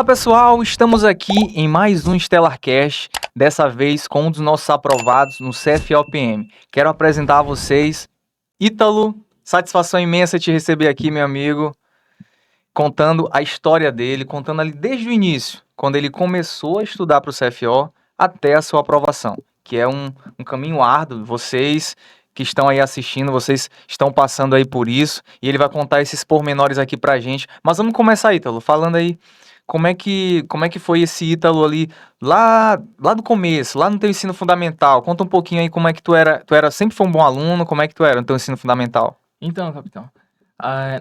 Fala pessoal, estamos aqui em mais um StellarCast, dessa vez com um dos nossos aprovados no CFOPM. Quero apresentar a vocês Ítalo, satisfação imensa te receber aqui, meu amigo, contando a história dele, contando ali desde o início, quando ele começou a estudar para o CFO até a sua aprovação, que é um caminho árduo. Vocês que estão aí assistindo, vocês estão passando aí por isso, e ele vai contar esses pormenores aqui pra gente. Mas vamos começar, Ítalo, falando aí como é que foi esse Ítalo ali lá do começo, lá no teu ensino fundamental. Conta um pouquinho aí como é que tu era sempre foi um bom aluno, como é que tu era no teu ensino fundamental? Então, capitão,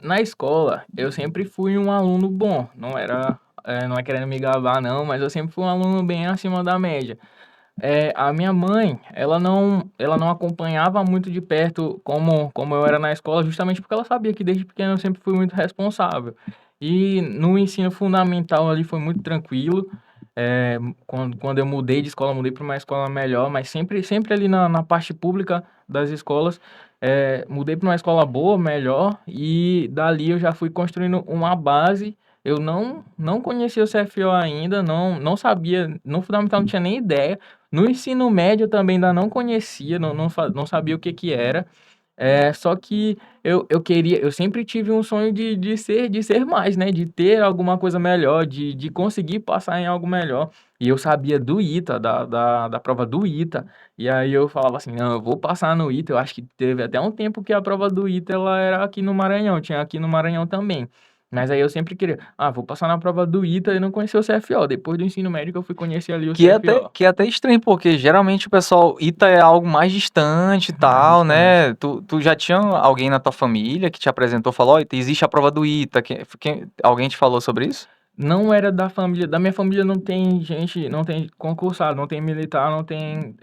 na escola eu sempre fui um aluno bom, não é querendo me gabar não, mas eu sempre fui um aluno bem acima da média. A minha mãe, ela não acompanhava muito de perto como eu era na escola, justamente porque ela sabia que desde pequeno eu sempre fui muito responsável. E no ensino fundamental ali foi muito tranquilo. Quando eu mudei de escola, mudei para uma escola melhor, mas sempre ali na parte pública das escolas, mudei para uma escola boa, melhor, e dali eu já fui construindo uma base. Eu não conhecia o CFO ainda, não sabia, no fundamental não tinha nem ideia. No ensino médio eu também ainda não conhecia, não sabia o que que era. Só que eu sempre tive um sonho de ser mais, né? De ter alguma coisa melhor, de conseguir passar em algo melhor. E eu sabia do ITA, da prova do ITA. E aí eu falava assim, não, eu vou passar no ITA. Eu acho que teve até um tempo que a prova do ITA ela era aqui no Maranhão, tinha aqui no Maranhão também. Mas aí eu sempre queria, vou passar na prova do ITA e não conhecer o CFO. Depois do ensino médio que eu fui conhecer ali o Que é até, CFO. que é até estranho, porque geralmente o pessoal, Ita é algo mais distante e Mais tal, distante. né? Tu já tinha alguém na tua família que te apresentou, falou, ó, existe a prova do Ita. Alguém te falou sobre isso? Não era da minha família não tem gente, não tem concursado, não tem militar, não tem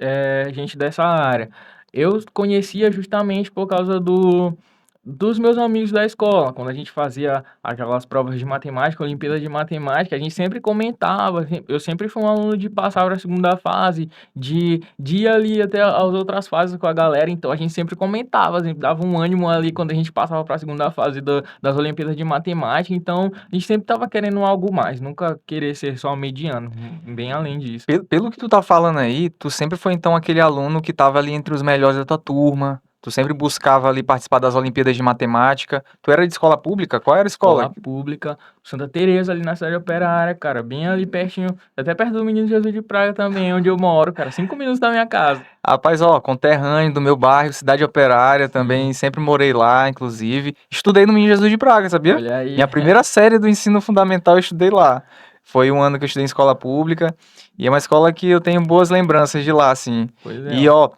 gente dessa área. Eu conhecia justamente por causa dos meus amigos da escola, quando a gente fazia aquelas provas de matemática, Olimpíadas de Matemática, a gente sempre comentava, eu sempre fui um aluno de passar para a segunda fase, de ir ali até as outras fases com a galera, então a gente sempre comentava, sempre dava um ânimo ali quando a gente passava para a segunda fase das Olimpíadas de Matemática, então a gente sempre estava querendo algo mais, nunca querer ser só mediano, bem além disso. Pelo que tu tá falando aí, tu sempre foi então aquele aluno que tava ali entre os melhores da tua turma. Tu sempre buscava ali participar das Olimpíadas de Matemática. Tu era de escola pública? Qual era a escola? Escola pública, Santa Teresa ali na cidade operária, cara, bem ali pertinho, até perto do Menino Jesus de Praga também, onde eu moro, cara, 5 minutos da minha casa. Rapaz, ó, conterrâneo do meu bairro, Cidade Operária, também Sim, sempre morei lá, inclusive. Estudei no Menino Jesus de Praga, sabia? olha aí. Minha primeira série do ensino fundamental eu estudei lá. Foi um ano que eu estudei em escola pública, e é uma escola que eu tenho boas lembranças de lá, assim. Pois é, E, ó. ó,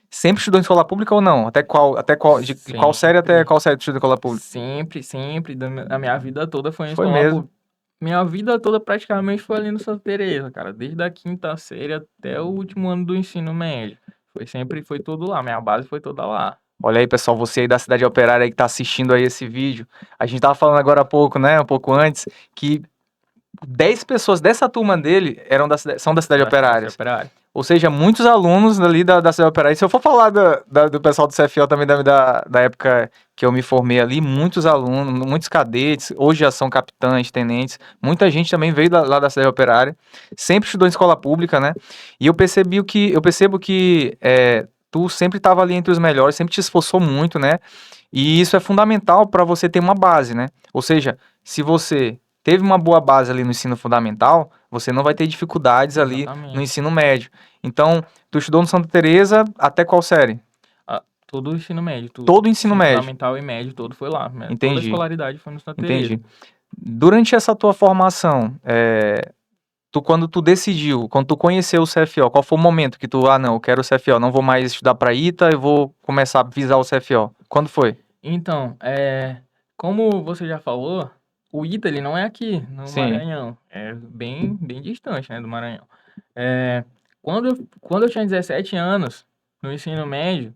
sempre estudou em escola pública ou não? De qual série até Sempre, qual série tu estudou em escola pública? sempre, a minha vida toda foi em Foi escola mesmo. pública. Minha vida toda praticamente foi ali no Santa Teresa, cara, desde a quinta série até o último ano do ensino médio. Foi tudo lá, minha base foi toda lá. Olha aí, pessoal, você aí da Cidade Operária aí que tá assistindo aí esse vídeo. A gente tava falando agora há pouco, né, um pouco antes, que 10 pessoas dessa turma dele são da Cidade Da Operária. operária. Ou seja, muitos alunos ali da Cidade Operária. E se eu for falar do pessoal do CFO também da época que eu me formei ali, muitos alunos, muitos cadetes, hoje já são capitães, tenentes, muita gente também veio lá da Cidade Operária, sempre estudou em escola pública, né? E eu percebo que tu sempre estava ali entre os melhores, sempre te esforçou muito, né? E isso é fundamental para você ter uma base, né? Ou seja, se você teve uma boa base ali no ensino fundamental, você não vai ter dificuldades ali no Exatamente. ensino médio. Então, tu estudou no Santa Teresa até qual série? Todo o ensino médio, Todo o ensino ensino médio. fundamental e médio, todo foi lá, né? Toda a Entendi, escolaridade foi no Santa Teresa. entendi. Durante essa tua formação, quando tu decidiu, quando tu conheceu o CFO, qual foi o momento que tu, não, eu quero o CFO, não vou mais estudar para ITA, eu vou começar a visar o CFO? Quando foi? Então, como você já falou, o ITA ele não é aqui no Sim. Maranhão, é bem distante, né, do Maranhão. Quando eu tinha 17 anos, no ensino médio,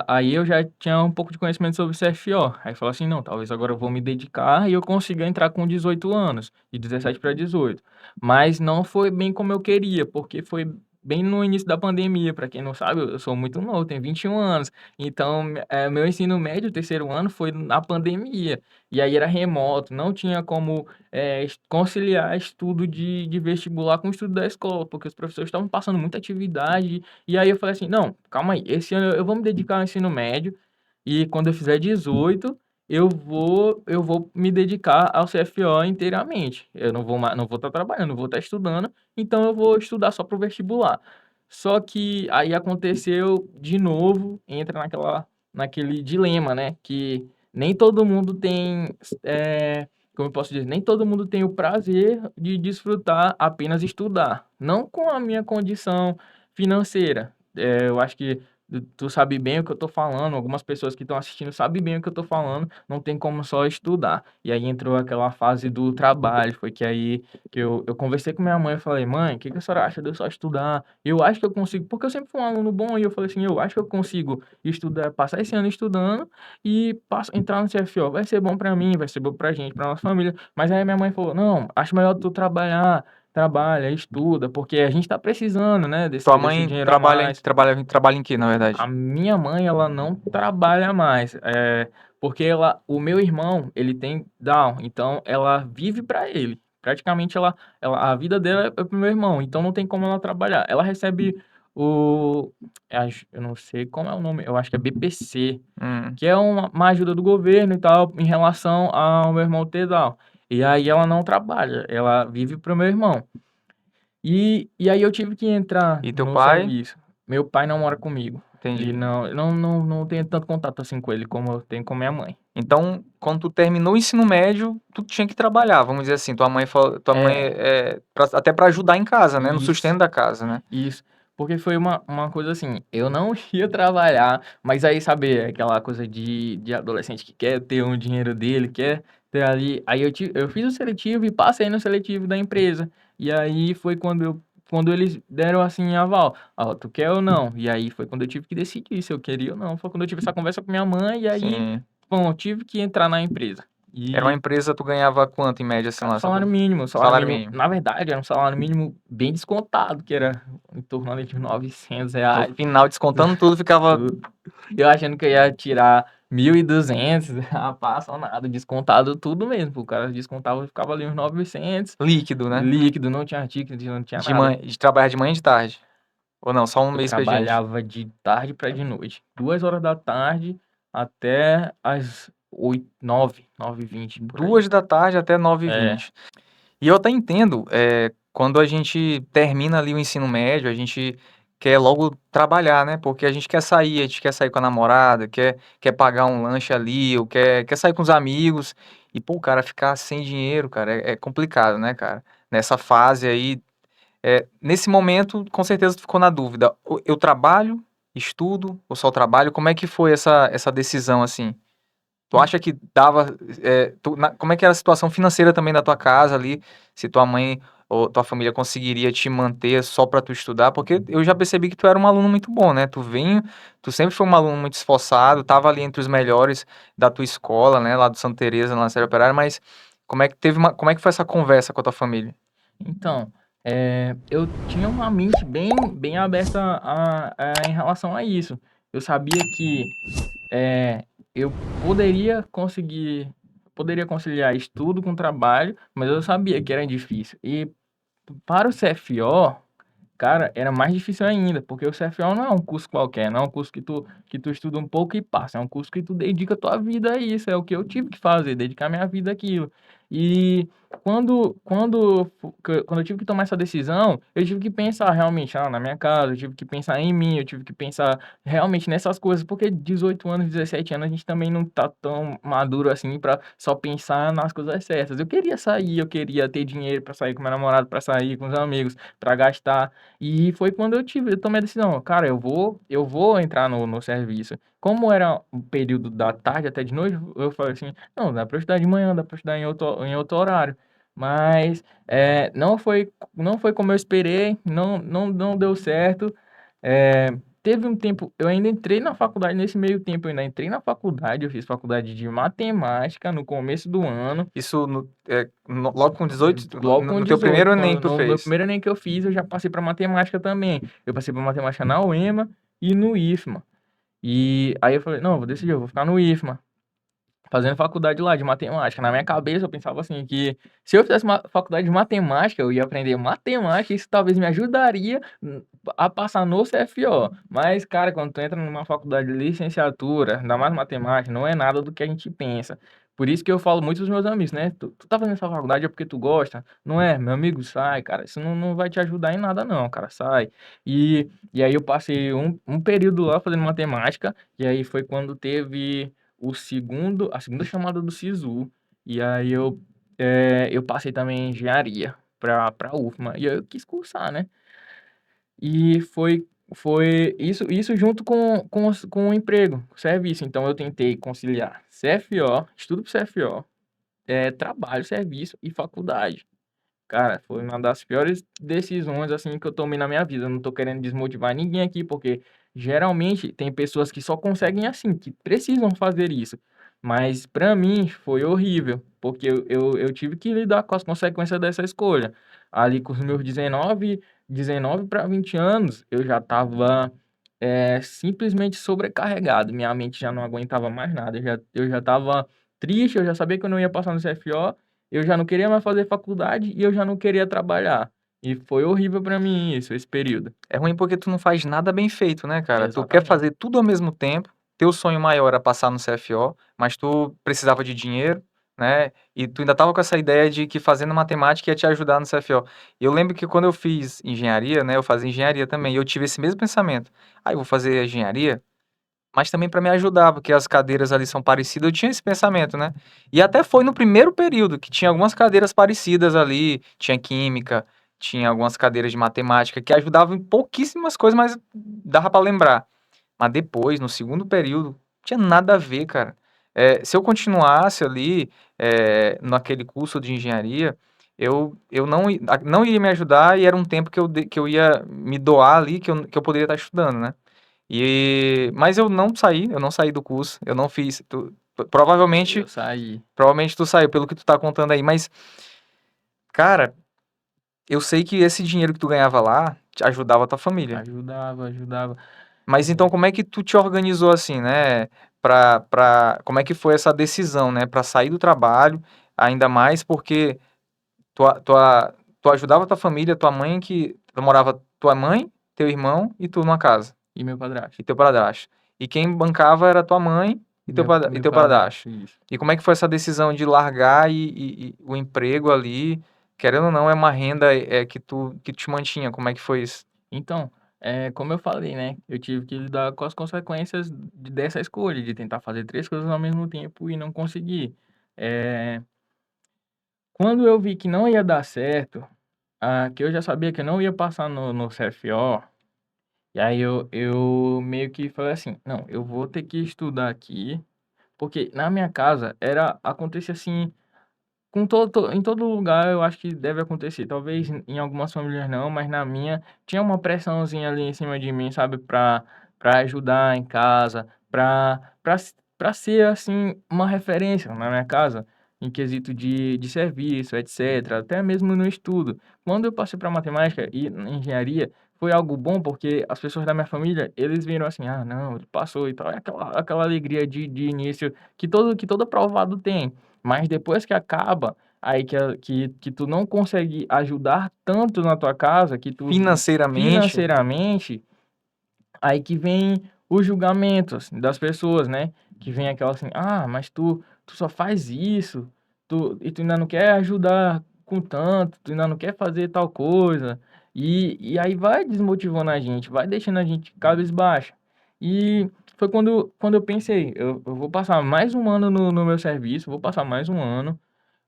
aí eu já tinha um pouco de conhecimento sobre CFO. Aí falou assim, não, talvez agora eu vou me dedicar e eu consiga entrar com 18 anos, de 17 para 18. Mas não foi bem como eu queria, porque foi bem no início da pandemia. Para quem não sabe, eu sou muito novo, tenho 21 anos. Então, meu ensino médio, terceiro ano, foi na pandemia. E aí era remoto, não tinha como conciliar estudo de vestibular com o estudo da escola, porque os professores estavam passando muita atividade. E aí eu falei assim, não, calma aí, esse ano eu vou me dedicar ao ensino médio, e quando eu fizer 18, eu vou me dedicar ao CFO inteiramente. Eu não vou estar trabalhando, não vou estar estudando, então eu vou estudar só para o vestibular. Só que aí aconteceu de novo, entra naquele dilema, né? Que nem todo mundo tem, como eu posso dizer, nem todo mundo tem o prazer de desfrutar apenas estudar. Não com a minha condição financeira. Eu acho que tu sabe bem o que eu tô falando, algumas pessoas que estão assistindo sabem bem o que eu tô falando, não tem como só estudar. E aí entrou aquela fase do trabalho, foi que aí que eu conversei com minha mãe e falei, mãe, o que a senhora acha de eu só estudar? Eu acho que eu consigo, porque eu sempre fui um aluno bom, e eu falei assim, eu acho que eu consigo estudar, passar esse ano estudando e entrar no CFO. Vai ser bom pra mim, vai ser bom pra gente, pra nossa família. Mas aí minha mãe falou, não, acho melhor tu trabalha, estuda, porque a gente tá precisando, né, Tua desse mãe dinheiro a mais. trabalha em que, na A verdade? minha mãe, ela não trabalha mais, porque o meu irmão, ele tem Down, então ela vive para ele. Praticamente a vida dela é pro meu irmão, então não tem como ela trabalhar. Ela recebe o, eu não sei como é o nome, eu acho que é BPC, Hum. que é uma ajuda do governo e tal, em relação ao meu irmão ter Down. E aí ela não trabalha, ela vive pro meu irmão. E aí eu tive que entrar E teu no pai? serviço. Meu pai não mora comigo. Ele Entendi. não tenho tanto contato assim com ele como eu tenho com minha mãe. Então, quando tu terminou o ensino médio, tu tinha que trabalhar, vamos dizer assim. Tua mãe É, até para ajudar em casa, né? No isso, sustento da casa, né? isso. Porque foi uma coisa assim, eu não ia trabalhar, mas aí, sabe, aquela coisa de adolescente que quer ter um dinheiro dele, quer ter ali. Aí eu fiz o seletivo e passei no seletivo da empresa. E aí foi quando eles deram assim aval, ó, tu quer ou não? E aí foi quando eu tive que decidir se eu queria ou não. Foi quando eu tive essa conversa com minha mãe, e aí, Sim. bom, eu tive que entrar na empresa. Era uma E empresa, tu ganhava quanto em média, assim, cara, lá? Só pra... salário Salário mínimo, mínimo. na verdade, era um salário mínimo bem descontado, que era em torno ali de No R$ 900. final, descontando tudo, ficava Tudo. Eu achando que eu ia tirar 1.200, rapaz, só nada, descontado tudo mesmo. O cara descontava, ficava ali uns 900, líquido, né? líquido, não tinha ticket, não tinha De nada. manhã, de trabalhar de manhã e de tarde. Ou não, só um Eu mês expediente. trabalhava de tarde para de noite, 2 horas da tarde até as 8, 9h20, por aí. 2 da tarde até nove h É, 20 E eu até entendo, quando a gente termina ali o ensino médio, a gente quer logo trabalhar, né? Porque a gente quer sair com a namorada, quer pagar um lanche ali, ou quer sair com os amigos. E, pô, o cara ficar sem dinheiro, cara, é complicado, né, cara? Nessa fase aí, nesse momento, com certeza tu ficou na dúvida. Eu trabalho, estudo, ou só trabalho? Como é que foi essa decisão, assim? Tu acha que dava, como é que era a situação financeira também da tua casa ali, se tua mãe ou tua família conseguiria te manter só para tu estudar? Porque eu já percebi que tu era um aluno muito bom, né? Tu sempre foi um aluno muito esforçado, tava ali entre os melhores da tua escola, né, lá do Santa Teresa, na Série Operária, mas como é que foi essa conversa com a tua família? então, eu tinha uma mente bem aberta em relação a isso. Eu sabia que eu poderia conciliar estudo com trabalho, mas eu sabia que era difícil. E para o CFO, cara, era mais difícil ainda, porque o CFO não é um curso qualquer, não é um curso que tu estuda um pouco e passa, é um curso que tu dedica a tua vida a isso, é o que eu tive que fazer, dedicar minha vida àquilo. E quando eu tive que tomar essa decisão, eu tive que pensar realmente na minha casa, eu tive que pensar em mim, eu tive que pensar realmente nessas coisas, porque 18 anos, 17 anos, a gente também não tá tão maduro assim para só pensar nas coisas certas. Eu queria sair, eu queria ter dinheiro para sair com meu namorado, para sair com os amigos, para gastar. E foi quando eu tomei a decisão, cara, eu vou entrar no serviço. Como era o período da tarde até de noite, eu falei assim, não, dá pra eu estudar de manhã, dá pra eu estudar em outro horário. Mas não foi como eu esperei, não deu certo. teve um tempo, eu ainda entrei na faculdade, nesse meio tempo eu ainda entrei na faculdade, eu fiz faculdade de matemática no começo do ano, Isso logo com 18, logo no, com no teu 18, primeiro Enem que tu no meu fez. primeiro Enem que eu fiz, eu já passei para matemática também. Eu passei para matemática na UEMA e no IFMA. E aí eu falei, não, vou decidir, eu vou ficar no IFMA, fazendo faculdade lá de matemática. Na minha cabeça eu pensava assim, que se eu fizesse uma faculdade de matemática, eu ia aprender matemática, e isso talvez me ajudaria a passar no CFO. Mas, cara, quando tu entra numa faculdade de licenciatura, ainda mais matemática, não é nada do que a gente pensa. Por isso que eu falo muito dos meus amigos, né? Tu tá fazendo essa faculdade é porque tu gosta? Não é? Meu amigo, sai, cara. Isso não vai te ajudar em nada, não, cara. Sai. E aí eu passei um período lá fazendo matemática, e aí foi quando teve a segunda chamada do SISU, e aí eu passei também em engenharia para UFMA, e eu quis cursar, né? E foi isso junto com o emprego, serviço. Então eu tentei conciliar CFO, estudo para CFO, trabalho, serviço e faculdade. Cara, foi uma das piores decisões assim que eu tomei na minha vida. Eu não tô querendo desmotivar ninguém aqui, porque geralmente tem pessoas que só conseguem assim, que precisam fazer isso. Mas pra mim foi horrível, porque eu tive que lidar com as consequências dessa escolha. Ali com os meus 19 para 20 anos, eu já tava simplesmente sobrecarregado. Minha mente já não aguentava mais nada. Eu já tava triste, eu já sabia que eu não ia passar no CFO, eu já não queria mais fazer faculdade e eu já não queria trabalhar. E foi horrível pra mim isso, esse período. É ruim porque tu não faz nada bem feito, né, cara? Tu quer Exatamente. fazer tudo ao mesmo tempo. Teu sonho maior era passar no CFO, mas tu precisava de dinheiro, né? E tu ainda tava com essa ideia de que fazendo matemática ia te ajudar no CFO. E eu lembro que quando eu fiz engenharia, né, eu fazia engenharia também, e eu tive esse mesmo pensamento. Ah, eu vou fazer engenharia, mas também para me ajudar, porque as cadeiras ali são parecidas. Eu tinha esse pensamento, né? E até foi no primeiro período que tinha algumas cadeiras parecidas ali, tinha química, tinha algumas cadeiras de matemática que ajudavam em pouquíssimas coisas, mas dava para lembrar. Mas depois, no segundo período, tinha nada a ver, cara. Se eu continuasse ali, naquele curso de engenharia, eu não iria me ajudar e era um tempo que eu ia me doar ali, que eu poderia estar estudando, né? Mas eu não saí do curso, eu não fiz. Eu Provavelmente, saí. provavelmente tu saiu, pelo que tu tá contando aí, mas, cara, eu sei que esse dinheiro que tu ganhava lá te ajudava a tua família. Ajudava, ajudava. Mas então como é que tu te organizou assim, né? Como é que foi essa decisão, né? Pra sair do trabalho, ainda mais porque tu ajudava a tua família, tua mãe que tu morava tua mãe, teu irmão e tu numa casa. E meu padrasto. E teu padrasto. E quem bancava era tua mãe e e Meu teu padrasto. padrasto, isso. E como é que foi essa decisão de largar e o emprego ali, querendo ou não, é uma renda que te mantinha, como é que foi isso? Então, como eu falei, né? Eu tive que lidar com as consequências dessa escolha, de tentar fazer três coisas ao mesmo tempo e não conseguir. Eh, Quando eu vi que não ia dar certo, que eu já sabia que eu não ia passar no CFO, e aí eu meio que falei assim, não, eu vou ter que estudar aqui, porque na minha casa acontecia assim, em todo lugar eu acho que deve acontecer, talvez em algumas famílias não, mas na minha tinha uma pressãozinha ali em cima de mim, sabe, pra ajudar em casa, pra ser assim, uma referência na minha casa, em quesito de serviço, etc., até mesmo no estudo. Quando eu passei para matemática e engenharia, foi algo bom porque as pessoas da minha família, eles viram assim, ah, não, ele passou e tal, é aquela alegria de início que todo aprovado tem. Mas depois que acaba, aí que tu não consegue ajudar tanto na tua casa, que tu Financeiramente, financeiramente, aí que vem os julgamentos das pessoas, né? Que vem aquela assim, ah, mas tu só faz isso, tu ainda não quer ajudar com tanto, tu ainda não quer fazer tal coisa. E aí vai desmotivando a gente, vai deixando a gente cabisbaixa. E foi quando eu pensei, eu vou passar mais um ano no meu serviço, vou passar mais um ano.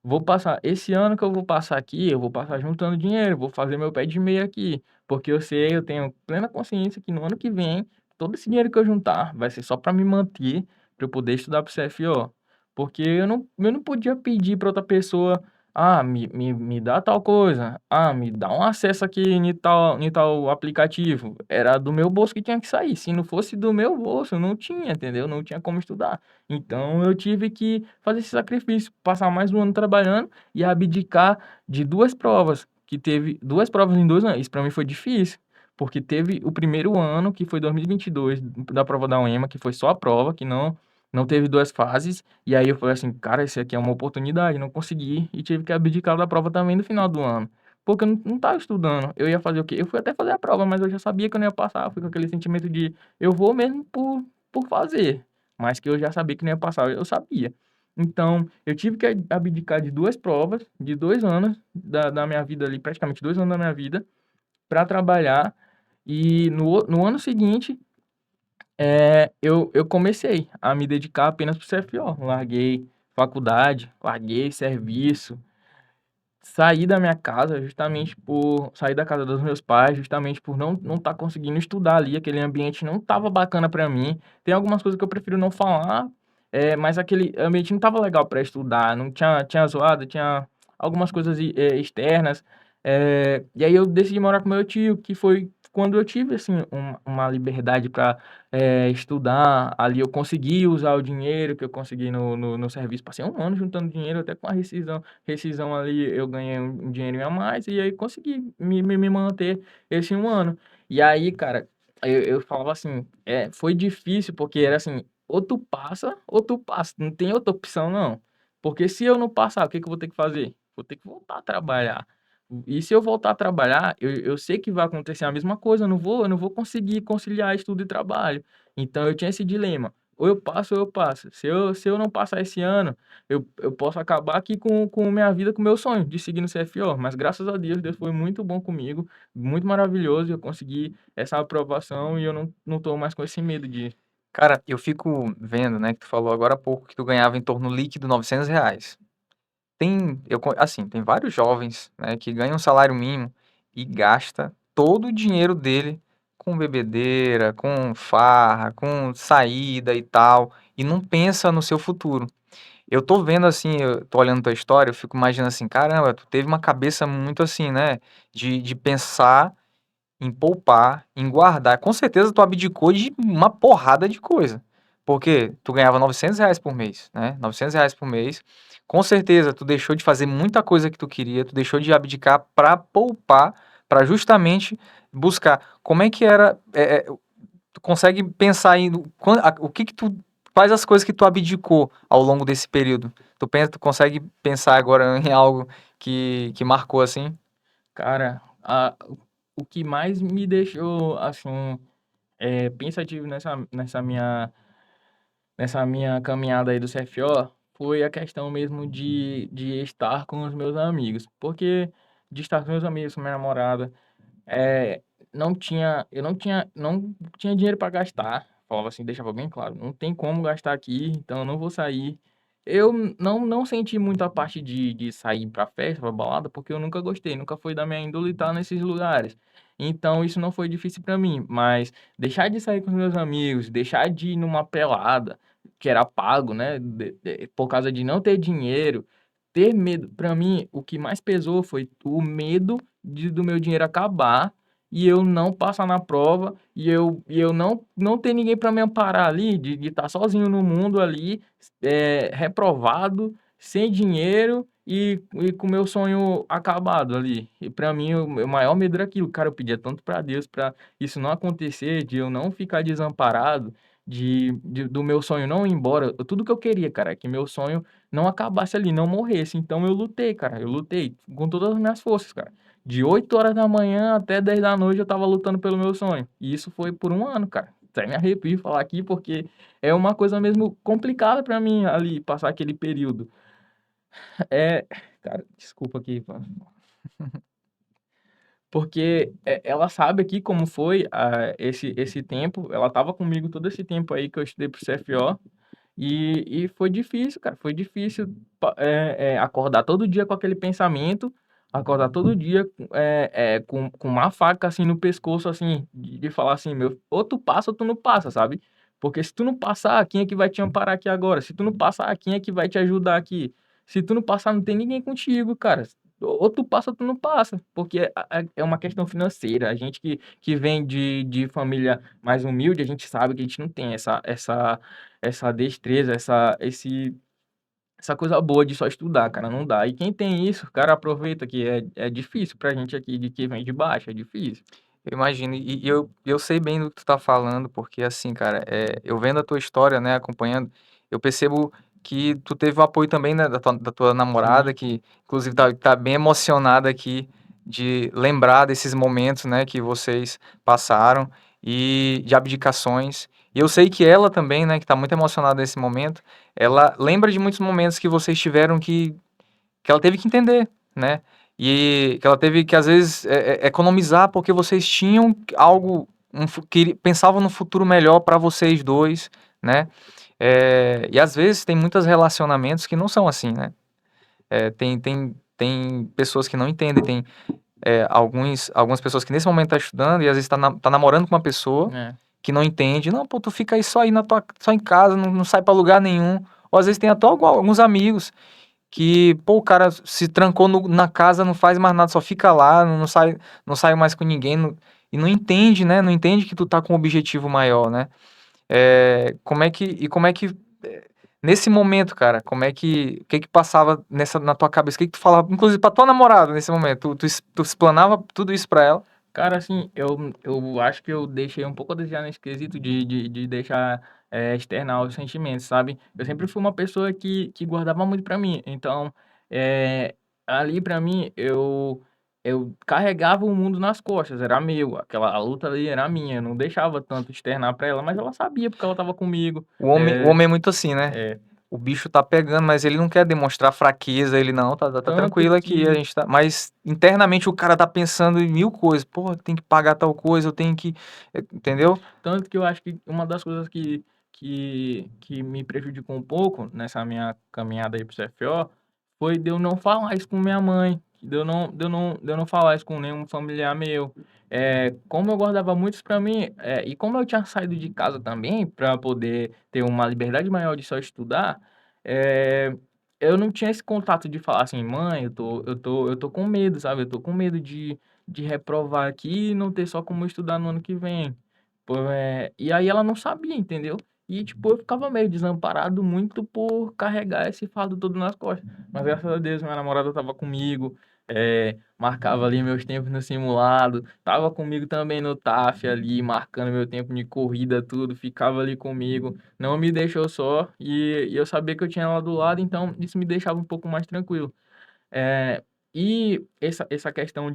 Vou passar esse ano que eu vou passar aqui, eu vou passar juntando dinheiro, vou fazer meu pé de meia aqui, porque eu tenho plena consciência que no ano que vem, todo esse dinheiro que eu juntar vai ser só para me manter, para eu poder estudar para o CFO. Porque eu não podia pedir para outra pessoa, Me dá tal coisa. Me dá um acesso aqui em tal aplicativo. Era do meu bolso que tinha que sair. Se não fosse do meu bolso, não tinha, entendeu? Não tinha como estudar. Então eu tive que fazer esse sacrifício, passar mais um ano trabalhando e abdicar de duas provas, que teve duas provas em 2 anos. Isso para mim foi difícil, porque teve o primeiro ano, que foi 2022, da prova da UEMA, que foi só a prova, que não teve duas fases. E aí eu falei assim, cara, isso aqui é uma oportunidade, não consegui e tive que abdicar da prova também no final do ano. Porque eu não tava estudando. Eu ia fazer o quê? Eu fui até fazer a prova, mas eu já sabia que eu não ia passar. Fui com aquele sentimento de eu vou mesmo por fazer. Mas que eu já sabia que não ia passar, eu sabia. Então, eu tive que abdicar de duas provas, de 2 anos da minha vida ali, praticamente 2 anos da minha vida, para trabalhar. E no ano seguinte, eu comecei a me dedicar apenas para o CFO. Larguei faculdade, larguei serviço, saí da minha casa justamente por sair da casa dos meus pais, justamente por não estar conseguindo estudar ali, aquele ambiente não estava bacana para mim. Tem algumas coisas que eu prefiro não falar, mas aquele ambiente não estava legal para estudar, não tinha zoada, tinha algumas coisas externas. E aí eu decidi morar com meu tio, que foi quando eu tive assim uma liberdade para estudar. Ali eu consegui usar o dinheiro que eu consegui no serviço. Passei um ano juntando dinheiro, até com a rescisão ali eu ganhei um dinheirinho a mais e aí consegui me manter esse um ano. E aí, cara, eu falava assim, foi difícil porque era assim, ou tu passa, não tem outra opção não. Porque se eu não passar, o que que eu vou ter que fazer? Vou ter que voltar a trabalhar. E se eu voltar a trabalhar, eu sei que vai acontecer a mesma coisa, eu não vou conseguir conciliar estudo e trabalho. Então eu tinha esse dilema, ou eu passo ou eu passo. Se eu não passar esse ano, eu posso acabar aqui com minha vida, com meu sonho de seguir no CFO, mas graças a Deus, Deus foi muito bom comigo, muito maravilhoso, eu consegui essa aprovação e eu não tô mais com esse medo de... Cara, eu fico vendo, né, que tu falou agora há pouco que tu ganhava em torno líquido R$ 900. Assim, tem vários jovens, né, que ganham um salário mínimo e gasta todo o dinheiro dele com bebedeira, com farra, com saída e tal, e não pensa no seu futuro. Eu tô vendo assim, eu tô olhando tua história, eu fico imaginando assim, caramba, tu teve uma cabeça muito assim, né, de pensar em poupar, em guardar. Com certeza tu abdicou de uma porrada de coisa. Porque tu ganhava R$ 900 por mês, né? R$ 900 por mês. Com certeza tu deixou de fazer muita coisa que tu queria, tu deixou de abdicar para poupar, para justamente buscar. Como é que era? Tu consegue pensar em o que que tu quais as coisas que tu abdicou ao longo desse período? Tu consegue pensar agora em algo que marcou assim? Cara, o que mais me deixou, assim, pensativo nessa minha caminhada aí do CFO foi a questão mesmo de estar com os meus amigos. Porque de estar com meus amigos, com minha namorada, é, eu não tinha dinheiro para gastar. Falava assim, deixava bem claro, não tem como gastar aqui, então eu não vou sair. Eu não senti muito a parte de sair pra festa, pra balada, porque eu nunca gostei, nunca foi da minha índole estar nesses lugares. Então isso não foi difícil para mim, mas deixar de sair com os meus amigos, deixar de ir numa pelada, que era pago, né, por causa de não ter dinheiro, ter medo, para mim, o que mais pesou foi o medo do meu dinheiro acabar e eu não passar na prova e eu não ter ninguém para me amparar ali, de estar sozinho no mundo ali, reprovado, sem dinheiro e com o meu sonho acabado ali. E para mim, o meu maior medo era aquilo. Cara, eu pedia tanto para Deus para isso não acontecer, de eu não ficar desamparado, do meu sonho não ir embora. Tudo que eu queria, cara, é que meu sonho não acabasse ali, não morresse. Então eu lutei, cara. Eu lutei com todas as minhas forças, cara. De 8 horas da manhã até 10 da noite eu tava lutando pelo meu sonho. E isso foi por um ano, cara. Até me arrepio de falar aqui porque é uma coisa mesmo complicada pra mim ali passar aquele período. Cara, desculpa aqui, porque ela sabe aqui como foi esse tempo. Ela tava comigo todo esse tempo aí que eu estudei pro CFO. E foi difícil, cara. Foi difícil acordar todo dia com aquele pensamento, acordar todo dia com uma faca assim no pescoço, assim, de falar assim, meu, ou tu passa ou tu não passa, sabe? Porque se tu não passar, quem é que vai te amparar aqui agora? Se tu não passar, quem é que vai te ajudar aqui? Se tu não passar, não tem ninguém contigo, cara. Ou tu passa ou tu não passa, porque é uma questão financeira. A gente que vem de família mais humilde, a gente sabe que a gente não tem essa destreza, essa coisa boa de só estudar, cara, não dá. E quem tem isso, cara, aproveita que é difícil pra gente aqui de que vem de baixo, é difícil. Eu imagino, e eu sei bem do que tu tá falando, porque assim, cara, eu vendo a tua história, né, acompanhando, eu percebo que tu teve o apoio também, né, da tua namorada, Sim, que inclusive tá bem emocionada aqui de lembrar desses momentos, né, que vocês passaram e de abdicações. E eu sei que ela também, né, que tá muito emocionada nesse momento, ela lembra de muitos momentos que vocês tiveram que ela teve que entender, né? E que ela teve que, às vezes, economizar porque vocês tinham algo, que pensavam no futuro melhor para vocês dois, né? E às vezes tem muitos relacionamentos que não são assim, né? Tem pessoas que não entendem, tem algumas pessoas que nesse momento tá estudando e às vezes tá namorando com uma pessoa é. que não entende. Não, pô, tu fica aí só em casa, não sai pra lugar nenhum. Ou às vezes tem até alguns amigos que, pô, o cara se trancou na casa, não faz mais nada, só fica lá, não sai mais com ninguém, e não entende, né? Não entende que tu tá com um objetivo maior, né? Como é que, nesse momento, cara, o que que passava na tua cabeça? O que que tu falava, inclusive pra tua namorada nesse momento? Tu explanava tudo isso pra ela? Cara, assim, eu acho que eu deixei um pouco a desejar nesse quesito de deixar externar os sentimentos, sabe? Eu sempre fui uma pessoa que guardava muito pra mim. Então, é, ali pra mim, eu carregava o mundo nas costas, era meu. A luta ali era minha. Eu não deixava tanto externar pra ela, mas ela sabia porque ela tava comigo. O homem é muito assim, né? É, O bicho tá pegando, mas ele não quer demonstrar fraqueza, ele não, tá tanto tranquilo aqui, a que gente tá. Mas internamente o cara tá pensando em mil coisas. Pô, tem que pagar tal coisa, eu tenho que. Entendeu? Tanto que eu acho que uma das coisas que me prejudicou um pouco nessa minha caminhada aí pro CFO foi de eu não falar isso com minha mãe, de eu não falar isso com nenhum familiar meu. Como eu guardava muito isso pra mim, e como eu tinha saído de casa também para poder ter uma liberdade maior de só estudar, é, eu não tinha esse contato de falar assim, mãe, eu tô com medo, sabe? Eu tô com medo de reprovar aqui e não ter só como estudar no ano que vem. Pô, e aí ela não sabia, entendeu? E, tipo, eu ficava meio desamparado muito por carregar esse fardo todo nas costas. Mas graças a Deus, minha namorada tava comigo, marcava ali meus tempos no simulado, tava comigo também no TAF ali, marcando meu tempo de corrida, tudo, ficava ali comigo, não me deixou só, e eu sabia que eu tinha ela do lado, então isso me deixava um pouco mais tranquilo. E essa questão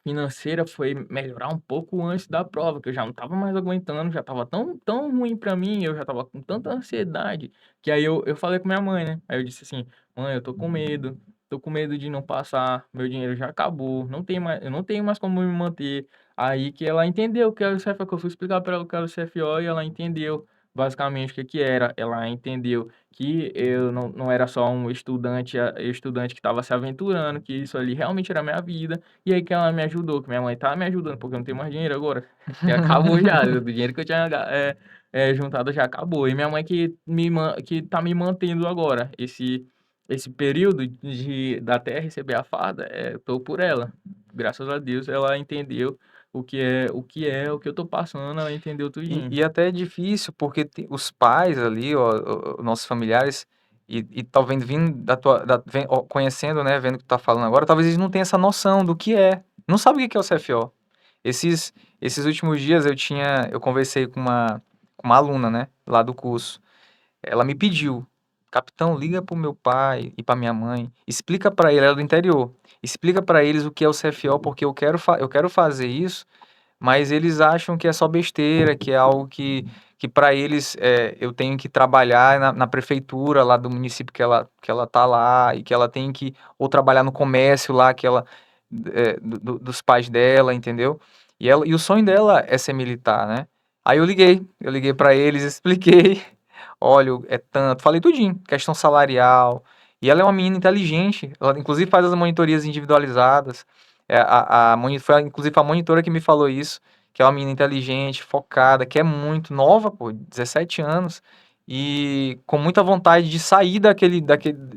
financeira foi melhorar um pouco antes da prova, que eu já não estava mais aguentando, já estava tão, tão ruim para mim, eu já estava com tanta ansiedade, que aí eu falei com minha mãe, né? Aí eu disse assim, mãe, eu tô com medo de não passar, meu dinheiro já acabou, não tem mais, eu não tenho mais como me manter. Aí que ela entendeu o que era o CFO, que eu fui explicar para ela o que era o CFO e ela entendeu basicamente o que que era. Ela entendeu que eu não era só um estudante que estava se aventurando, que isso ali realmente era a minha vida. E aí que ela me ajudou, que minha mãe tá me ajudando, porque eu não tenho mais dinheiro agora. Que acabou já, o dinheiro que eu tinha juntado já acabou. E minha mãe que tá me mantendo agora. Esse período da até receber a farda, eu tô por ela. Graças a Deus ela entendeu o que eu tô passando, ela entendeu E, tudinho. e até é difícil, porque os pais ali, ó, nossos familiares, e talvez vindo conhecendo, né, vendo o que tu tá falando agora, talvez eles não tenham essa noção do que é. Não sabe o que é o CFO. Esses últimos dias eu conversei com uma aluna, né, lá do curso. Ela me pediu, capitão, liga pro meu pai e pra minha mãe, explica pra ele, ela é do interior, explica pra eles o que é o CFO, porque eu quero fazer isso, mas eles acham que é só besteira, que é algo que para eles eu tenho que trabalhar na prefeitura lá do município que ela tá lá, e que ela tem que, ou trabalhar no comércio lá dos pais dela, entendeu? E o sonho dela é ser militar, né? Aí eu liguei para eles, expliquei, olha, é tanto, falei tudinho, questão salarial, e ela é uma menina inteligente, ela inclusive faz as monitorias individualizadas, foi inclusive a monitora que me falou isso, que é uma menina inteligente, focada, que é muito nova, pô, 17 anos, e com muita vontade de sair daquele,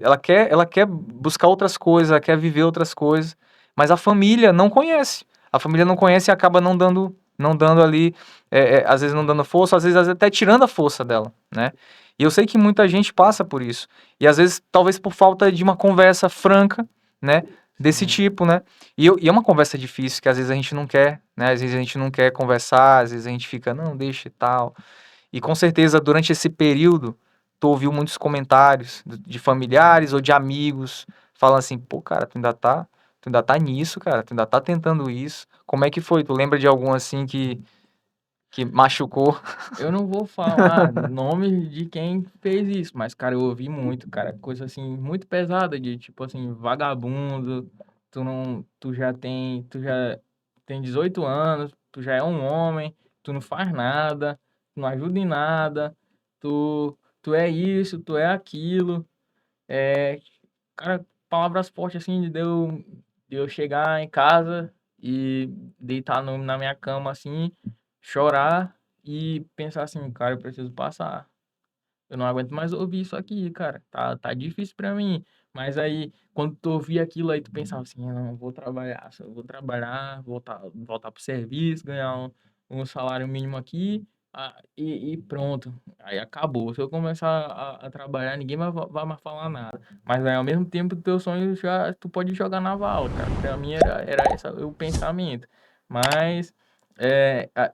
ela quer buscar outras coisas, ela quer viver outras coisas, mas a família não conhece. A família não conhece e acaba não dando ali, às vezes não dando força, às vezes até tirando a força dela, né? E eu sei que muita gente passa por isso. E às vezes, talvez por falta de uma conversa franca, né? Desse Sim. tipo, né? E é uma conversa difícil que às vezes a gente não quer, né? Às vezes a gente não quer conversar, às vezes a gente fica, não, deixa e tal. E com certeza, durante esse período, tu ouviu muitos comentários de familiares ou de amigos falando assim, pô, cara, tu ainda tá nisso, cara, tu ainda tá tentando isso. Como é que foi? Tu lembra de algum assim que machucou? Eu não vou falar nomes de quem fez isso, mas, cara, eu ouvi muito, cara, coisa assim, muito pesada de, tipo assim, vagabundo, tu já tem 18 anos, tu já é um homem, tu não faz nada, tu não ajuda em nada, tu é isso, tu é aquilo, é, cara, palavras fortes assim, de eu chegar em casa e deitar na minha cama assim, chorar e pensar assim, cara, eu preciso passar. Eu não aguento mais ouvir isso aqui, cara. Tá difícil pra mim. Mas aí, quando tu ouvia aquilo aí, tu pensava assim, "Eu não vou trabalhar, só vou trabalhar, voltar pro serviço, ganhar um salário mínimo aqui, e pronto. Aí acabou. Se eu começar a trabalhar, ninguém vai mais falar nada. Mas aí, ao mesmo tempo, teu sonho já, tu pode jogar na vala, cara. Pra mim era esse o pensamento. Mas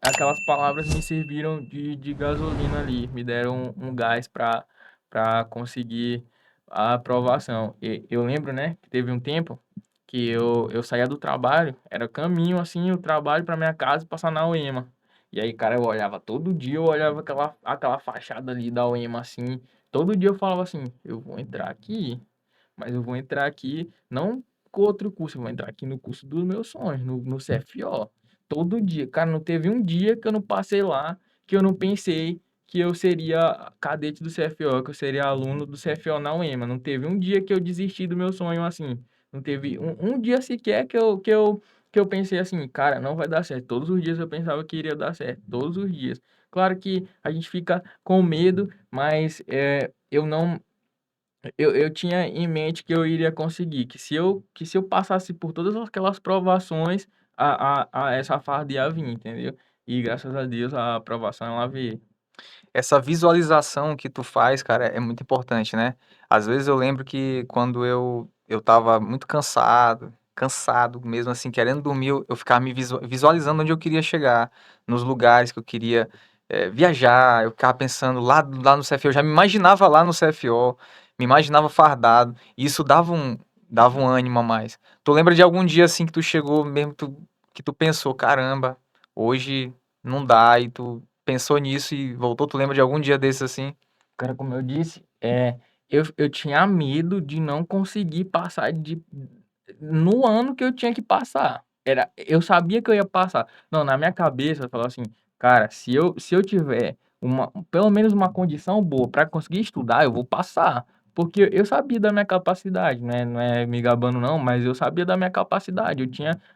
aquelas palavras me serviram de gasolina ali, me deram um gás para conseguir a aprovação. E eu lembro, né, que teve um tempo que eu saía do trabalho, era caminho assim, o trabalho para minha casa e passar na UEMA. E aí, cara, eu olhava todo dia, eu olhava aquela fachada ali da UEMA assim, todo dia eu falava assim, eu vou entrar aqui, mas eu vou entrar aqui não com outro curso, eu vou entrar aqui no curso dos meus sonhos, no CFO. Todo dia. Cara, não teve um dia que eu não passei lá, que eu não pensei que eu seria cadete do CFO, que eu seria aluno do CFO na UEMA. Não teve um dia que eu desisti do meu sonho assim. Não teve um dia sequer que eu pensei assim, cara, não vai dar certo. Todos os dias eu pensava que iria dar certo. Todos os dias. Claro que a gente fica com medo, mas eu não eu tinha em mente que eu iria conseguir, que se eu passasse por todas aquelas provações, essa farda ia vir, entendeu? E graças a Deus a aprovação ela veio. Essa visualização que tu faz, cara, é muito importante, né? Às vezes eu lembro que quando eu tava muito cansado, cansado mesmo assim, querendo dormir, eu ficava me visualizando onde eu queria chegar, nos lugares que eu queria viajar, eu ficava pensando lá no CFO, eu já me imaginava lá no CFO, me imaginava fardado, e isso dava um ânimo a mais. Tu lembra de algum dia assim que tu chegou mesmo, que tu pensou, caramba, hoje não dá, e tu pensou nisso e voltou? Tu lembra de algum dia desses assim? Cara, como eu disse, eu tinha medo de não conseguir passar no ano que eu tinha que passar. Eu sabia que eu ia passar. Não, na minha cabeça eu falava assim, cara, se eu tiver pelo menos uma condição boa para conseguir estudar, eu vou passar. Porque eu sabia da minha capacidade, né? Não é me gabando não, mas eu sabia da minha capacidade.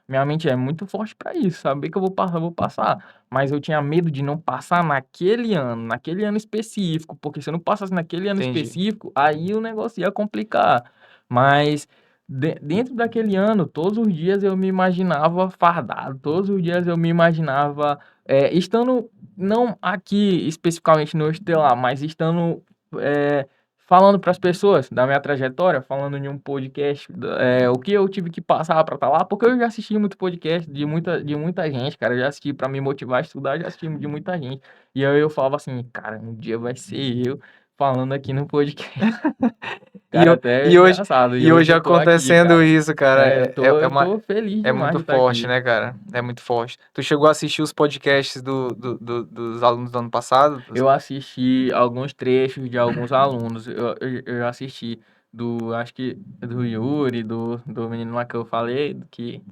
Minha mente é muito forte para isso, saber que eu vou passar. Mas eu tinha medo de não passar naquele ano específico, porque se eu não passasse naquele ano Entendi. específico, aí o negócio ia complicar. Mas dentro daquele ano, todos os dias eu me imaginava fardado, todos os dias eu me imaginava estando, não aqui especificamente no Estelar, mas estando falando para as pessoas da minha trajetória, falando em um podcast, o que eu tive que passar para estar lá, porque eu já assisti muito podcast de muita gente, cara, eu já assisti para me motivar a estudar, já assisti de muita gente, e aí eu falava assim, cara, um dia vai ser eu falando aqui no podcast. E, Cara, ho- até é e hoje, engraçado. E e hoje hoje eu tô aqui, acontecendo cara. isso, cara, Eu é, tô, é, é eu uma, tô feliz é demais muito de estar forte, aqui. né, cara? É muito forte. Tu chegou a assistir os podcasts dos alunos do ano passado? Eu assisti alguns trechos de alguns alunos. Eu assisti acho que do Yuri, do menino lá que eu falei, que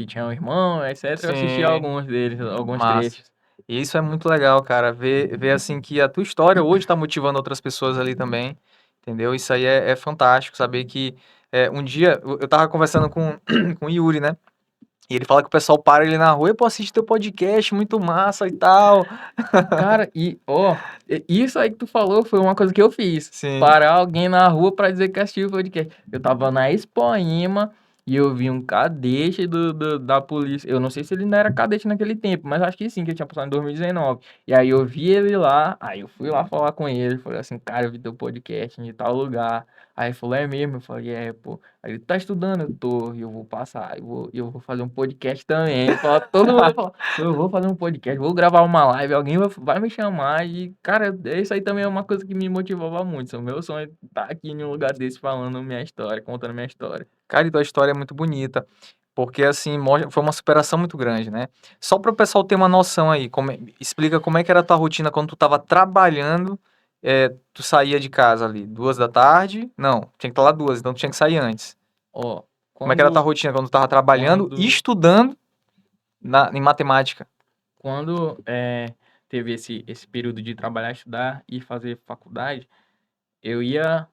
tinha um irmão, etc. Eu assisti Sim, alguns deles, alguns massa. trechos. E isso é muito legal, cara. Ver assim que a tua história hoje tá motivando outras pessoas ali também, entendeu? Isso aí é fantástico, saber que um dia eu tava conversando com, com o Yuri, né? E ele fala que o pessoal para ele na rua e, pô, assiste teu podcast, muito massa e tal. Cara, isso aí que tu falou foi uma coisa que eu fiz. Sim. Parar alguém na rua pra dizer que assistiu o podcast. Eu tava na Expoema e eu vi um cadete da polícia. Eu não sei se ele ainda era cadete naquele tempo, mas acho que sim, que ele tinha passado em 2019. E aí eu vi ele lá, aí eu fui lá falar com ele. Falei assim, cara, eu vi teu podcast em tal lugar. Aí ele falou, é mesmo? Eu falei, pô. Aí ele tá estudando, eu tô, e eu vou passar, eu vou fazer um podcast também. Fala, todo mundo fala, eu vou fazer um podcast, vou gravar uma live, alguém vai me chamar. E, cara, isso aí também é uma coisa que me motivava muito. O meu sonho é estar aqui em um lugar desse falando minha história, contando minha história. Cara, e tua história é muito bonita, porque assim, foi uma superação muito grande, né? Só para o pessoal ter uma noção aí, explica como é que era a tua rotina quando tu tava trabalhando, tu saía de casa ali, 2 da tarde, não, tinha que estar lá 2, então tu tinha que sair antes. Ó, Como é que era a tua quando, rotina quando tu tava trabalhando e quando, estudando em matemática? quando teve esse período de trabalhar, estudar e fazer faculdade, eu ia.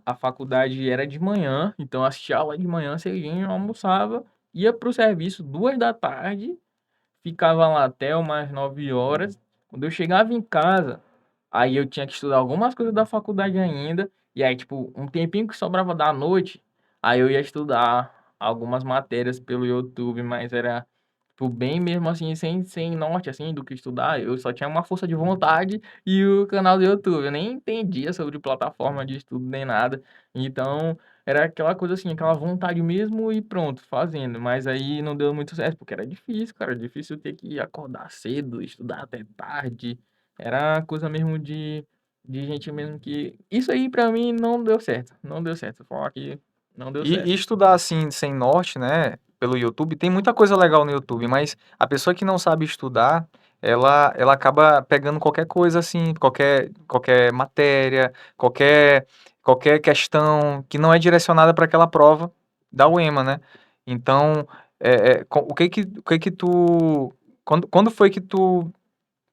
A faculdade era de manhã, então eu assistia aula de manhã cedinho, almoçava, ia pro serviço 2 da tarde, ficava lá até umas 9 horas. Quando eu chegava em casa, aí eu tinha que estudar algumas coisas da faculdade ainda, e aí, tipo, um tempinho que sobrava da noite, aí eu ia estudar algumas matérias pelo YouTube, mas era tipo, bem mesmo assim, sem norte, assim, do que estudar. Eu só tinha uma força de vontade e o canal do YouTube. Eu nem entendia sobre plataforma de estudo nem nada. Então, era aquela coisa assim, aquela vontade mesmo e pronto, fazendo. Mas aí não deu muito certo, porque era difícil, cara. Difícil ter que acordar cedo, estudar até tarde. Era coisa mesmo de gente mesmo que. Isso aí pra mim não deu certo. Não deu certo. Vou falar que não deu E certo. estudar assim, sem norte, né, pelo YouTube, tem muita coisa legal no YouTube, mas a pessoa que não sabe estudar, ela acaba pegando qualquer coisa assim, qualquer matéria, qualquer questão que não é direcionada para aquela prova da UEMA, né? Então, o que que tu, quando foi que tu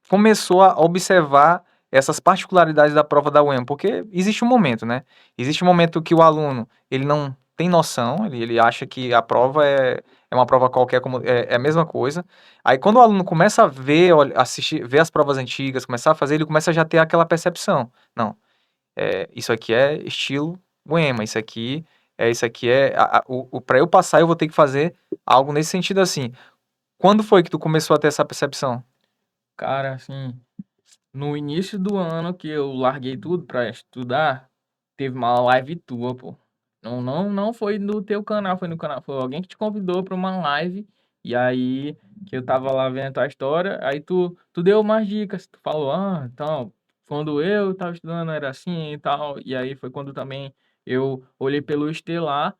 começou a observar essas particularidades da prova da UEM, porque existe um momento, né? Existe um momento que o aluno ele não tem noção, ele acha que a prova é uma prova qualquer, como é a mesma coisa. Aí quando o aluno começa a ver, assistir, ver as provas antigas, começar a fazer, ele começa a já ter aquela percepção. Não, isso aqui é estilo UEMA, isso aqui é para eu passar eu vou ter que fazer algo nesse sentido assim. Quando foi que tu começou a ter essa percepção? Cara, assim. No início do ano que eu larguei tudo pra estudar, teve uma live tua, pô. Não foi no teu canal, foi no canal, foi alguém que te convidou pra uma live. E aí que eu tava lá vendo a tua história, aí tu deu umas dicas, tu falou, então, quando eu tava estudando era assim e tal. E aí foi quando também eu olhei pelo Estelar.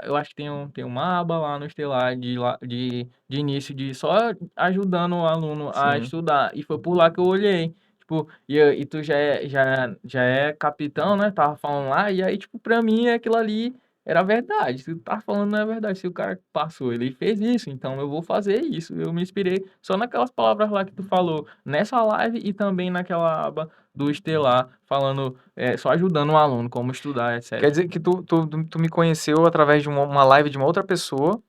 Eu acho que tem uma aba lá no Estelar de início de só ajudando o aluno a Sim. estudar. E foi por lá que eu olhei. Tipo, e tu já é capitão, né? Tava falando lá, e aí, tipo, pra mim aquilo ali era verdade. Se tu tá falando, não é verdade. Se o cara passou, ele fez isso, então eu vou fazer isso. Eu me inspirei só naquelas palavras lá que tu falou nessa live e também naquela aba do Estelar, falando, só ajudando o aluno como estudar, Quer etc. dizer que tu me conheceu através de uma live de uma outra pessoa,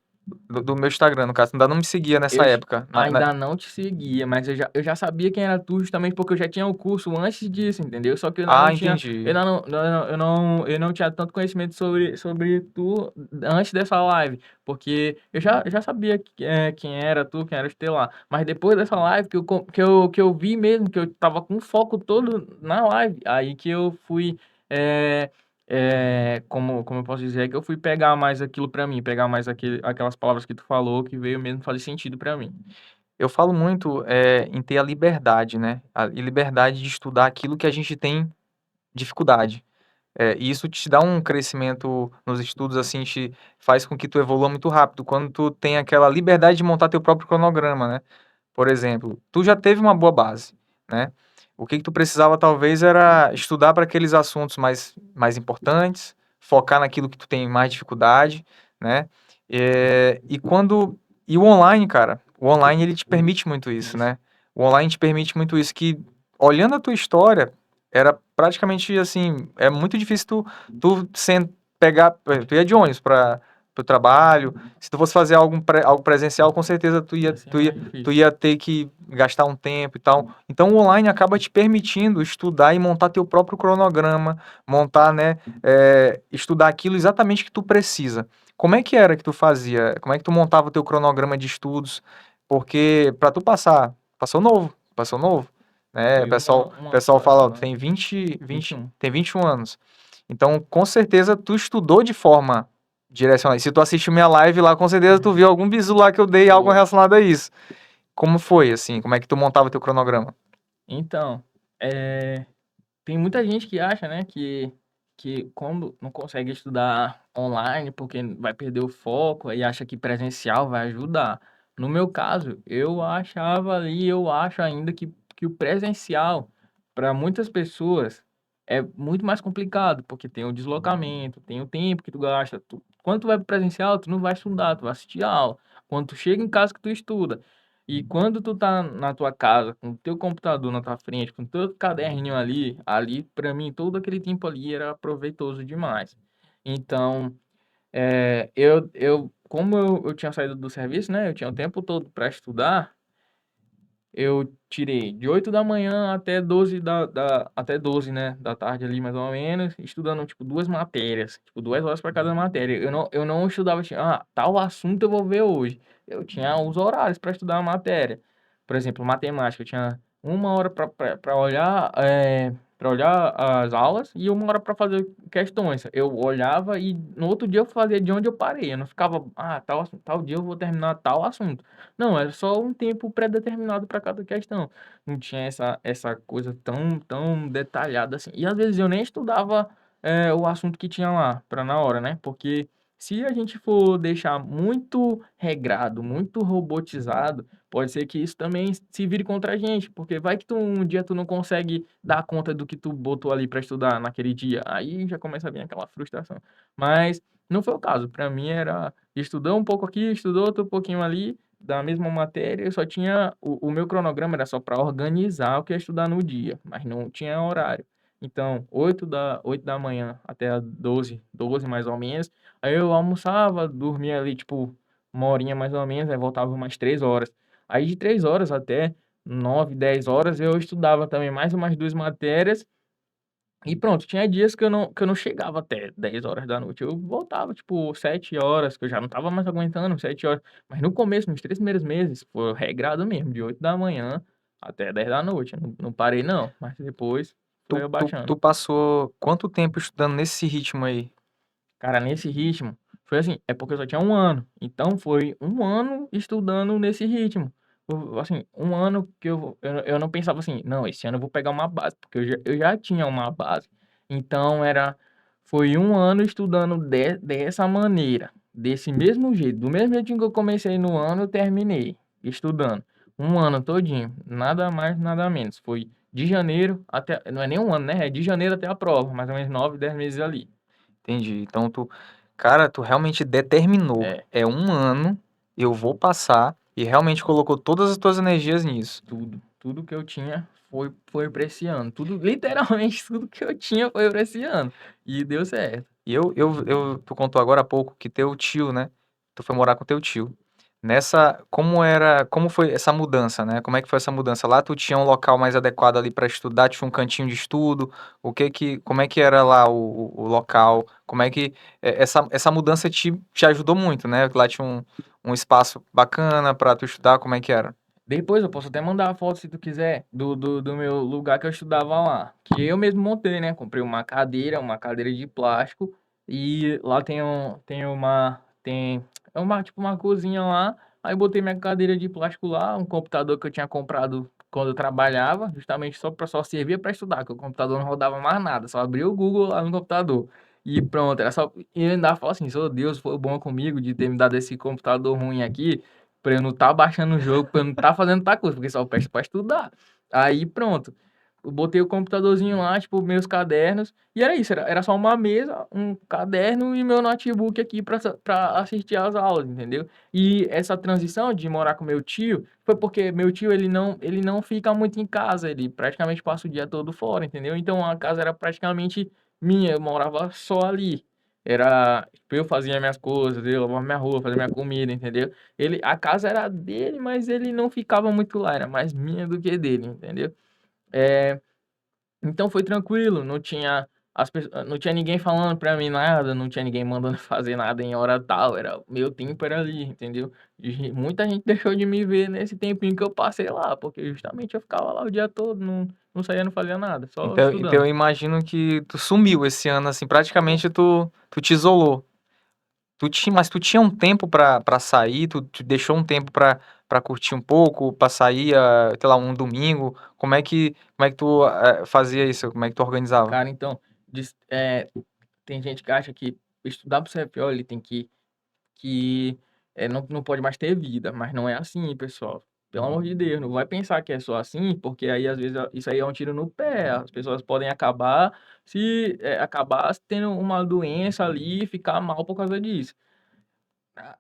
do meu Instagram, no caso. Tu ainda não me seguia nessa época. Ainda não te seguia, mas eu já sabia quem era tu justamente porque eu já tinha o curso antes disso, entendeu? Só que eu ainda não Ah, tinha, eu entendi. ainda eu não tinha tanto conhecimento sobre tu antes dessa live, porque eu já sabia quem era tu, quem era o Estelar, mas depois dessa live que eu vi mesmo, que eu tava com o foco todo na live, aí que eu fui, como eu posso dizer, é que eu fui pegar mais aquilo pra mim, pegar mais aquelas palavras que tu falou, que veio mesmo fazer sentido pra mim. Eu falo muito em ter a liberdade, né? A liberdade de estudar aquilo que a gente tem dificuldade. E isso te dá um crescimento nos estudos, assim, te faz com que tu evolua muito rápido, quando tu tem aquela liberdade de montar teu próprio cronograma, né? Por exemplo, tu já teve uma boa base, né? O que tu precisava talvez era estudar para aqueles assuntos mais importantes, focar naquilo que tu tem mais dificuldade, né? E o online, cara, o online ele te permite muito isso, Isso. né? O online te permite muito isso, que olhando a tua história, era praticamente assim, é muito difícil tu pegar, tu ia de ônibus pro trabalho. Se tu fosse fazer algo presencial, com certeza tu ia, Ia ser tu ia, mais tu difícil. ia ter que gastar um tempo e tal. Então o online acaba te permitindo estudar e montar teu próprio cronograma, montar, né, estudar aquilo exatamente que tu precisa. Como é que era que tu fazia? Como é que tu montava o teu cronograma de estudos? Porque para tu passou novo, né? O Foi pessoal, um o ano pessoal só fala, ó, tu estudando. tem 20, 21. tem 21 anos. Então, com certeza, tu estudou de forma direcionada. Se tu assistiu minha live lá, com certeza tu viu algum bizu lá que eu dei algo Foi. relacionado a isso. Como foi, assim? Como é que tu montava teu cronograma? Então, é, tem muita gente que acha, né, que quando não consegue estudar online porque vai perder o foco e acha que presencial vai ajudar. No meu caso, eu achava ali, eu acho ainda que o presencial, para muitas pessoas, é muito mais complicado, porque tem o deslocamento, tem o tempo que tu gasta. Quando tu vai pro presencial, tu não vai estudar, tu vai assistir a aula. Quando tu chega em casa que tu estuda. E quando tu tá na tua casa, com o teu computador na tua frente, com o teu caderninho ali para mim, todo aquele tempo ali era proveitoso demais. Então, como eu tinha saído do serviço, né, eu tinha o tempo todo para estudar, eu tirei de 8 da manhã até 12 até 12, né, da tarde ali, mais ou menos, estudando, tipo, duas matérias, tipo, 2 horas para cada matéria. Eu não estudava, assim, tal assunto eu vou ver hoje. Eu tinha os horários para estudar a matéria. Por exemplo, matemática, eu tinha 1 hora para olhar, para olhar as aulas e 1 hora para fazer questões. Eu olhava e no outro dia eu fazia de onde eu parei. Eu não ficava, tal dia eu vou terminar tal assunto. Não, era só um tempo pré-determinado para cada questão. Não tinha essa coisa tão detalhada assim. E às vezes eu nem estudava o assunto que tinha lá, para na hora, né? Porque se a gente for deixar muito regrado, muito robotizado, pode ser que isso também se vire contra a gente. Porque vai que um dia tu não consegue dar conta do que tu botou ali para estudar naquele dia. Aí já começa a vir aquela frustração. Mas não foi o caso. Para mim era estudou um pouco aqui, estudou outro pouquinho ali da mesma matéria, eu só tinha o meu cronograma era só para organizar o que ia estudar no dia, mas não tinha horário. Então, 8 da manhã até 12 mais ou menos. Aí eu almoçava, dormia ali, tipo, 1 horinha mais ou menos, aí voltava umas 3 horas. Aí de 3 horas até 9, 10 horas eu estudava também mais umas duas matérias e pronto, tinha dias que eu não chegava até 10 horas da noite. Eu voltava, tipo, 7 horas, que eu já não estava mais aguentando 7 horas. Mas no começo, nos 3 primeiros meses, foi regrado mesmo, de 8 da manhã até 10 da noite. Eu não parei, não. Mas depois foi Tu abaixando. passou quanto tempo estudando nesse ritmo aí? Cara, nesse ritmo, foi assim, é porque eu só tinha 1 ano. Então foi 1 ano estudando nesse ritmo. Assim, 1 ano que eu não pensava assim, não, esse ano eu vou pegar uma base, porque eu já tinha uma base. Então foi 1 ano estudando dessa maneira, desse mesmo jeito, do mesmo jeito que eu comecei no ano, eu terminei estudando. 1 ano todinho, nada mais, nada menos. Foi de janeiro até, não é nem 1 ano, né? É de janeiro até a prova, mais ou menos 9, 10 meses ali. Entendi. Então cara, tu realmente determinou. É. É um ano, eu vou passar e realmente colocou todas as tuas energias nisso. Tudo que eu tinha foi pra esse ano. Tudo, literalmente, tudo que eu tinha foi pra esse ano. E deu certo. E tu contou agora há pouco que teu tio, né? Tu foi morar com teu tio. Como foi essa mudança, né? Como é que foi essa mudança? Lá tu tinha um local mais adequado ali para estudar, tinha um cantinho de estudo, como é que era lá o local? Como é que essa mudança te ajudou muito, né? Lá tinha um espaço bacana para tu estudar, como é que era? Depois eu posso até mandar a foto, se tu quiser, do meu lugar que eu estudava lá. Que eu mesmo montei, né? Comprei uma cadeira de plástico. E lá tem tipo uma cozinha lá. Aí botei minha cadeira de plástico lá, um computador que eu tinha comprado quando eu trabalhava, justamente só servia para estudar, que o computador não rodava mais nada, só abria o Google lá no computador. E pronto, era só. E eu ainda falo assim, seu Deus, foi bom comigo de ter me dado esse computador ruim aqui pra eu não tá baixando o jogo, pra eu não tá fazendo outra coisa, porque só presta pra estudar. Aí pronto. Eu botei o computadorzinho lá, tipo, meus cadernos, e era isso, era só uma mesa, um caderno e meu notebook aqui pra assistir às aulas, entendeu? E essa transição de morar com meu tio foi porque meu tio, ele não fica muito em casa, ele praticamente passa o dia todo fora, entendeu? Então a casa era praticamente minha, eu morava só ali. Era, tipo, eu fazia minhas coisas, eu lavava minha roupa, fazia minha comida, entendeu? A casa era dele, mas ele não ficava muito lá, era mais minha do que dele, entendeu? É, então foi tranquilo, não tinha ninguém falando pra mim nada, não tinha ninguém mandando fazer nada em hora tal, meu tempo era ali, entendeu? E muita gente deixou de me ver nesse tempinho que eu passei lá, porque justamente eu ficava lá o dia todo, não saía, não fazia nada, só Então eu estudando. imagino que tu sumiu esse ano, assim, praticamente tu te isolou. Mas tu tinha um tempo pra sair, tu deixou um tempo pra curtir um pouco, pra sair, sei lá, um domingo. Como é que tu fazia isso? Como é que tu organizava? Cara, então, diz- é, tem gente que acha que estudar pro CFO ele tem que não pode mais ter vida, mas não é assim, pessoal. Pelo amor de Deus, não vai pensar que é só assim, porque aí às vezes isso aí é um tiro no pé. As pessoas podem acabar tendo uma doença ali e ficar mal por causa disso.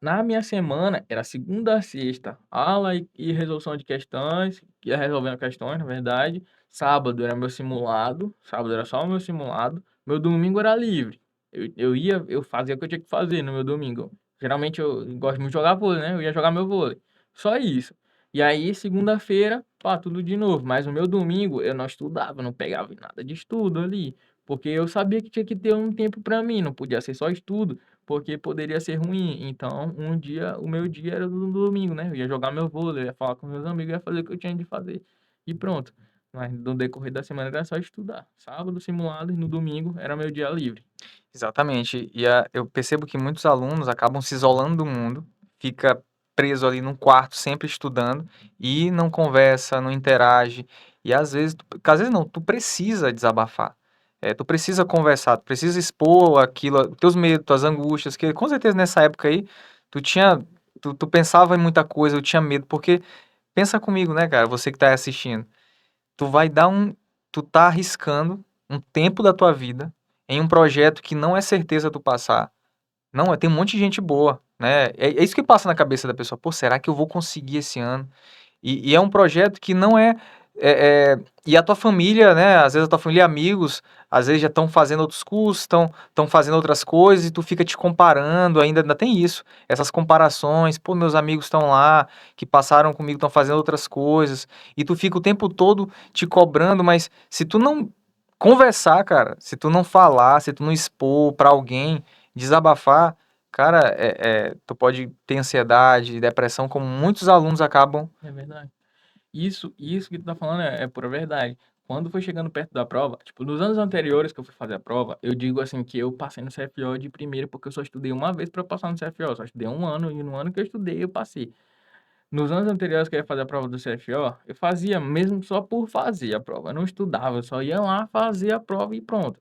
Na minha semana, era segunda a sexta, aula e resolução de questões, que ia resolvendo questões, na verdade. Sábado era meu simulado, sábado era só o meu simulado. Meu domingo era livre. Eu fazia o que eu tinha que fazer no meu domingo. Geralmente eu gosto muito de jogar vôlei, né? Eu ia jogar meu vôlei. Só isso. E aí, segunda-feira, pá, tudo de novo. Mas no meu domingo eu não estudava, não pegava nada de estudo ali. Porque eu sabia que tinha que ter um tempo para mim, não podia ser só estudo porque poderia ser ruim. Então, o meu dia era no domingo, né? Eu ia jogar meu vôlei, eu ia falar com meus amigos, ia fazer o que eu tinha de fazer. E pronto. Mas no decorrer da semana era só estudar. Sábado, simulado, e no domingo era meu dia livre. Exatamente. Eu percebo que muitos alunos acabam se isolando do mundo, fica preso ali num quarto sempre estudando e não conversa, não interage. E às vezes não, tu precisa desabafar. Tu precisa conversar, tu precisa expor aquilo, teus medos, tuas angústias, que com certeza nessa época aí tu tinha, tu pensava em muita coisa, eu tinha medo, porque pensa comigo, né, cara, você que tá aí assistindo, tu vai dar um, tu tá arriscando um tempo da tua vida em um projeto que não é certeza tu passar. Não, tem um monte de gente boa, né? É isso que passa na cabeça da pessoa. Pô, será que eu vou conseguir esse ano? E é um projeto que não e a tua família, né? Às vezes a tua família e amigos, às vezes já estão fazendo outros cursos, estão fazendo outras coisas e tu fica te comparando, ainda tem isso. Essas comparações, pô, meus amigos estão lá, que passaram comigo, estão fazendo outras coisas, e tu fica o tempo todo te cobrando, mas se tu não conversar, cara, se tu não falar, se tu não expor pra alguém, desabafar, cara, tu pode ter ansiedade, depressão, como muitos alunos acabam. É verdade. Isso que tu tá falando é pura verdade. Quando foi chegando perto da prova, tipo, nos anos anteriores que eu fui fazer a prova, eu digo assim que eu passei no CFO de primeira porque eu só estudei uma vez para passar no CFO, só estudei um ano e no ano que eu estudei eu passei. Nos anos anteriores que eu ia fazer a prova do CFO, eu fazia mesmo só por fazer a prova. Eu não estudava, eu só ia lá fazer a prova e pronto.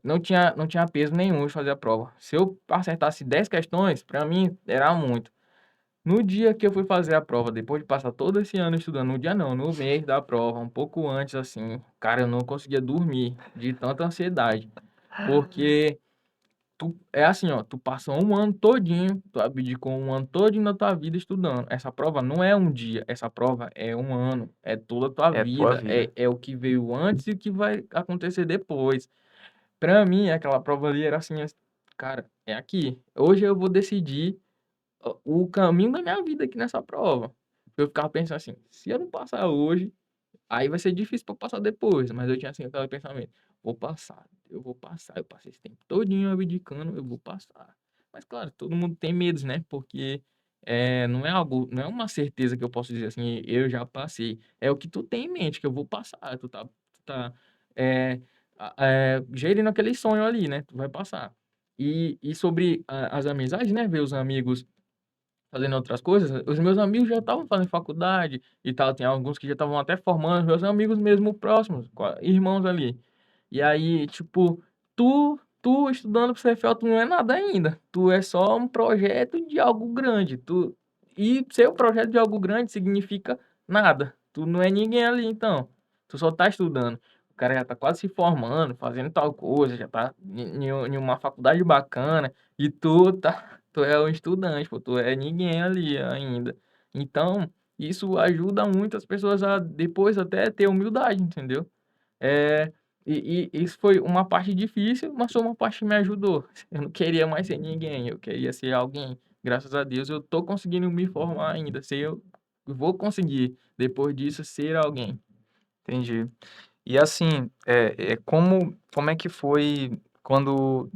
Não tinha peso nenhum de fazer a prova. Se eu acertasse 10 questões, para mim era muito. No dia que eu fui fazer a prova, depois de passar todo esse ano estudando, no dia não, no mês da prova, um pouco antes assim, cara, eu não conseguia dormir de tanta ansiedade. Porque é assim, ó, tu passou um ano todinho, tu abdicou um ano todinho da tua vida estudando. Essa prova não é um dia, essa prova é um ano, é toda a tua É a tua vida, vida. é o que veio antes e o que vai acontecer depois. Pra mim, aquela prova ali era assim, cara, é aqui. Hoje eu vou decidir o caminho da minha vida aqui nessa prova. Eu ficava pensando assim, se eu não passar hoje, aí vai ser difícil para passar depois, mas eu tinha assim aquele pensamento, vou passar, eu vou passar, eu passei esse tempo todinho abdicando, eu vou passar. Mas claro, todo mundo tem medos, né? Porque não é algo, não é uma certeza que eu posso dizer assim, eu já passei. É o que tu tem em mente, que eu vou passar, tu tá é, gerindo aquele sonho ali, né? Tu vai passar. E sobre as amizades, né? Ver os amigos fazendo outras coisas, os meus amigos já estavam fazendo faculdade e tal, tem alguns que já estavam até formando, meus amigos mesmo próximos, irmãos ali. E aí, tipo, tu estudando pro CFL, tu não é nada ainda. Tu é só um projeto de algo grande. E ser um projeto de algo grande significa nada. Tu não é ninguém ali, então. Tu só tá estudando. O cara já tá quase se formando, fazendo tal coisa, já tá em uma faculdade bacana, e tu é um estudante, pô, tu é ninguém ali ainda. Então, isso ajuda muito as pessoas a depois até ter humildade, entendeu? É, E isso foi uma parte difícil, mas foi uma parte que me ajudou. Eu não queria mais ser ninguém, eu queria ser alguém. Graças a Deus eu tô conseguindo me formar ainda. Se eu vou conseguir, depois disso, ser alguém. Entendi. E assim, como é que foi quando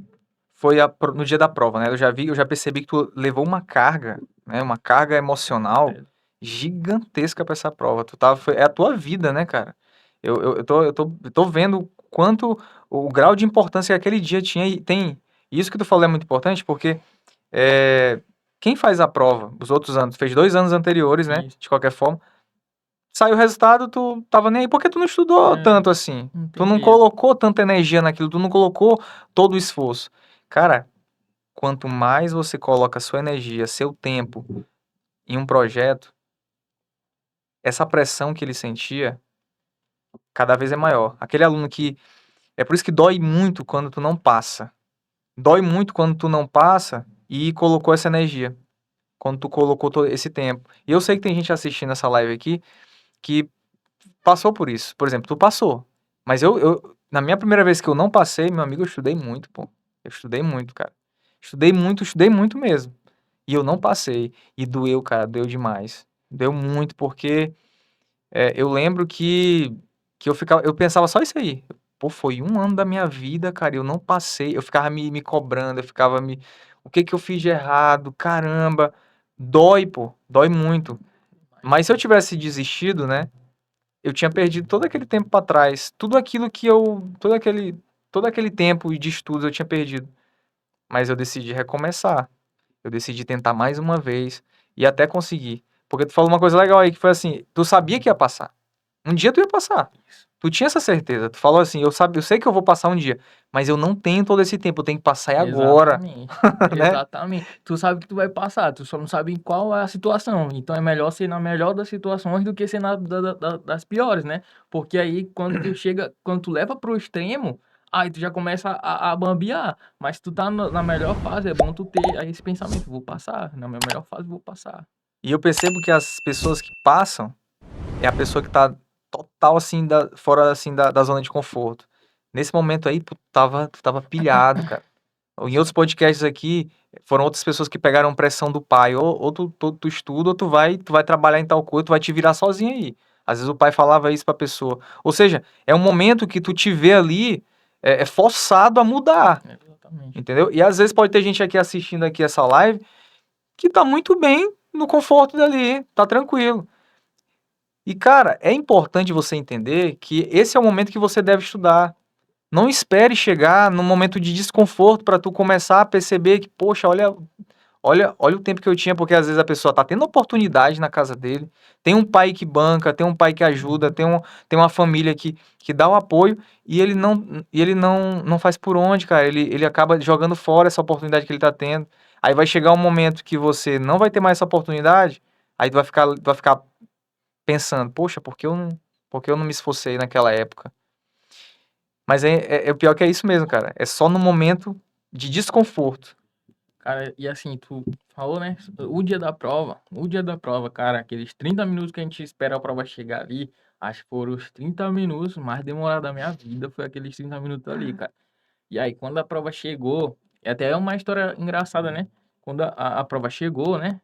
foi no dia da prova, né? Eu já percebi que tu levou uma carga, né? Uma carga emocional É, gigantesca pra essa prova. É a tua vida, né, cara? Eu tô vendo quanto o grau de importância que aquele dia tinha e tem. Isso que tu falou é muito importante porque é, quem faz a prova, os outros anos, fez 2 anos anteriores, né? isso. De qualquer forma. Saiu o resultado, tu tava nem aí, porque tu não estudou É, tanto assim. não Tu tem não peso. colocou tanta energia naquilo, tu não colocou todo o esforço. Cara, quanto mais você coloca sua energia, seu tempo em um projeto, essa pressão que ele sentia cada vez é maior. Aquele aluno que. É por isso que dói muito quando tu não passa. Dói muito quando tu não passa e colocou essa energia. Quando tu colocou todo esse tempo. E eu sei que tem gente assistindo essa live aqui que passou por isso. Por exemplo, tu passou. Mas na minha primeira vez que eu não passei, meu amigo, eu estudei muito, pô. Eu estudei muito, cara. Estudei muito mesmo. E eu não passei. E doeu, cara, doeu demais. Doeu muito, porque eu lembro que eu pensava só isso aí. Pô, foi 1 ano da minha vida, cara, e eu não passei. Eu ficava me cobrando, eu ficava me. O que que eu fiz de errado? Caramba. Dói, pô. Dói muito. Mas se eu tivesse desistido, né? Eu tinha perdido todo aquele tempo para trás, tudo aquilo que eu, todo aquele tempo de estudos eu tinha perdido. Mas eu decidi recomeçar. Eu decidi tentar mais uma vez e até conseguir. Porque tu falou uma coisa legal aí que foi assim, tu sabia que ia passar. Um dia tu ia passar. Tu tinha essa certeza. Tu falou assim, eu sei que eu vou passar um dia, mas eu não tenho todo esse tempo, eu tenho que passar agora, Exatamente. né? Exatamente. Tu sabe que tu vai passar, tu só não sabe em qual é a situação. Então é melhor ser na melhor das situações do que ser das piores, né? Porque aí quando tu chega, quando tu leva pro extremo, aí tu já começa a bambear. Mas se tu tá na melhor fase, é bom tu ter aí esse pensamento, vou passar, na minha melhor fase vou passar. E eu percebo que as pessoas que passam é a pessoa que tá total assim fora assim da zona de conforto. Nesse momento aí, tu tava pilhado, cara. Em outros podcasts aqui, foram outras pessoas que pegaram pressão do pai. Ou tu estuda, ou tu vai trabalhar em tal coisa, tu vai te virar sozinho aí. Às vezes o pai falava isso pra pessoa. Ou seja, é um momento que tu te vê ali forçado a mudar, Exatamente. entendeu? E às vezes pode ter gente aqui assistindo aqui essa live que tá muito bem no conforto dali, tá tranquilo. E, cara, é importante você entender que esse é o momento que você deve estudar. Não espere chegar num momento de desconforto para tu começar a perceber que, poxa, olha o tempo que eu tinha, porque às vezes a pessoa tá tendo oportunidade na casa dele, tem um pai que banca, tem um pai que ajuda, tem uma família que dá o apoio e ele não faz por onde, cara. Ele acaba jogando fora essa oportunidade que ele tá tendo. Aí vai chegar um momento que você não vai ter mais essa oportunidade, aí tu vai ficar pensando, poxa, por que eu não me esforcei naquela época? Mas o pior que é isso mesmo, cara. É só no momento de desconforto. Cara, e assim, tu falou, né? O dia da prova, cara, aqueles 30 minutos que a gente espera a prova chegar ali, acho que foram os 30 minutos mais demorados da minha vida, foi aqueles 30 minutos ali, cara. E aí, quando a prova chegou, é até uma história engraçada, né? Quando a prova chegou, né?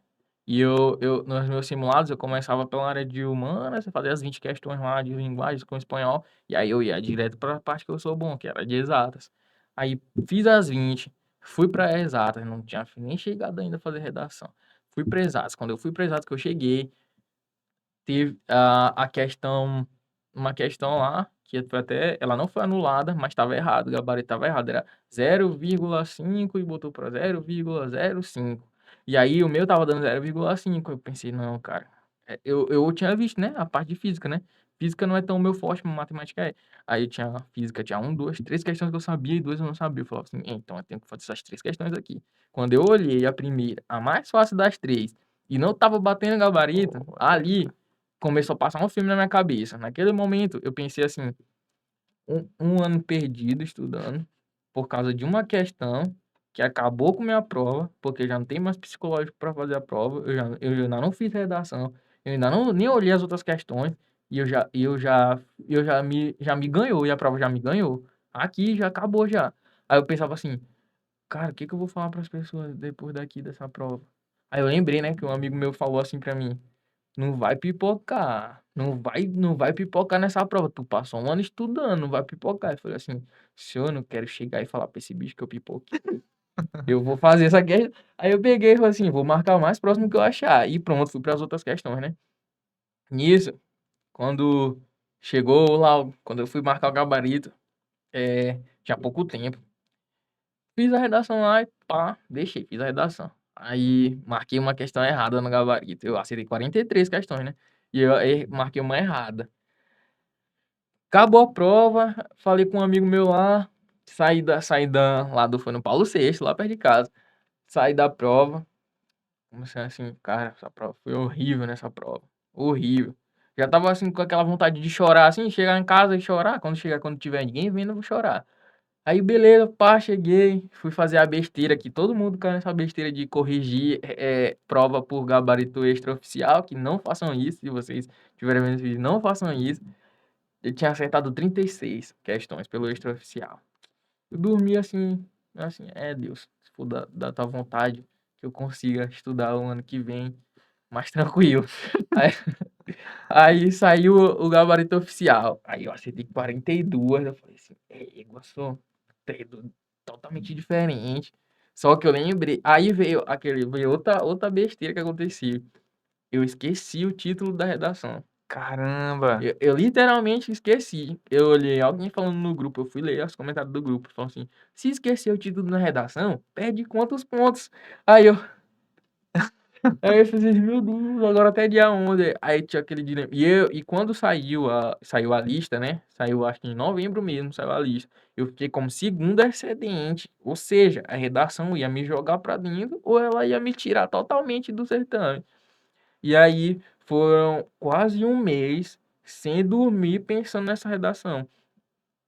E nos meus simulados, eu começava pela área de humanas, eu fazia as 20 questões lá de linguagens com espanhol, e aí eu ia direto para a parte que eu sou bom, que era de exatas. Aí fiz as 20, fui para exatas, não tinha nem chegado ainda a fazer redação. Fui para exatas. Quando eu fui para exatas, que eu cheguei, teve a questão, uma questão lá, que foi até, ela não foi anulada, mas estava errado, o gabarito estava errado, era 0,5 e botou para 0,05. E aí o meu tava dando 0,5. Eu pensei, não, cara. Eu tinha visto, né, a parte de física, né? Física não é tão meu forte, mas matemática é. Aí tinha física, tinha um, duas, três questões que eu sabia e duas eu não sabia. Eu falava assim, então eu tenho que fazer essas três questões aqui. Quando eu olhei a primeira, a mais fácil das três, e não tava batendo gabarito, ali começou a passar um filme na minha cabeça. Naquele momento, eu pensei assim, um ano perdido estudando por causa de uma questão que acabou com minha prova, porque já não tem mais psicológico para fazer a prova, eu ainda não fiz redação, eu ainda não nem olhei as outras questões, e eu já me ganhou, e a prova já me ganhou. Aqui já acabou já. Aí eu pensava assim, cara, o que que eu vou falar para as pessoas depois daqui dessa prova? Aí eu lembrei, né, que um amigo meu falou assim pra mim, não vai pipocar, não vai pipocar nessa prova, tu passou um ano estudando, não vai pipocar. Eu falei assim, se eu não quero chegar e falar pra esse bicho que eu pipoquei, eu vou fazer essa questão. Aí eu peguei e falei assim, vou marcar o mais próximo que eu achar. E pronto, fui para as outras questões, né? Nisso, quando chegou lá, quando eu fui marcar o gabarito, tinha pouco tempo. Fiz a redação lá e pá, deixei, fiz a redação. Aí marquei uma questão errada no gabarito. Eu acertei 43 questões, né? E eu marquei uma errada. Acabou a prova, falei com um amigo meu lá, saí da lá foi no Paulo VI, lá perto de casa. Saí da prova, comecei assim, cara, essa prova foi horrível nessa prova. Horrível. Já tava assim com aquela vontade de chorar, assim, chegar em casa e chorar. Quando tiver ninguém vendo, eu vou chorar. Aí, beleza, pá, cheguei, fui fazer a besteira que todo mundo cai nessa besteira de corrigir prova por gabarito extraoficial, que não façam isso, se vocês tiverem vendo esse vídeo, não façam isso. Eu tinha acertado 36 questões pelo extraoficial. Eu dormi assim, Deus, se for da tua vontade, que eu consiga estudar o ano que vem mais tranquilo. Aí, aí saiu o gabarito oficial. Aí eu acertei 42. Eu falei assim, égua, sou totalmente diferente. Só que eu lembrei. Aí veio outra besteira que aconteceu. Eu esqueci o título da redação. Caramba. Eu literalmente esqueci. Eu olhei alguém falando no grupo, eu fui ler os comentários do grupo, falando assim: se esqueceu o título na redação, perde quantos pontos? Aí eu, Aí eu falei, meu Deus, agora até dia 11. Aí tinha aquele dilema. E quando saiu a lista, né? Saiu acho que em novembro mesmo, saiu a lista. Eu fiquei como segundo excedente. Ou seja, a redação ia me jogar pra dentro ou ela ia me tirar totalmente do certame. E aí foram quase um mês sem dormir pensando nessa redação.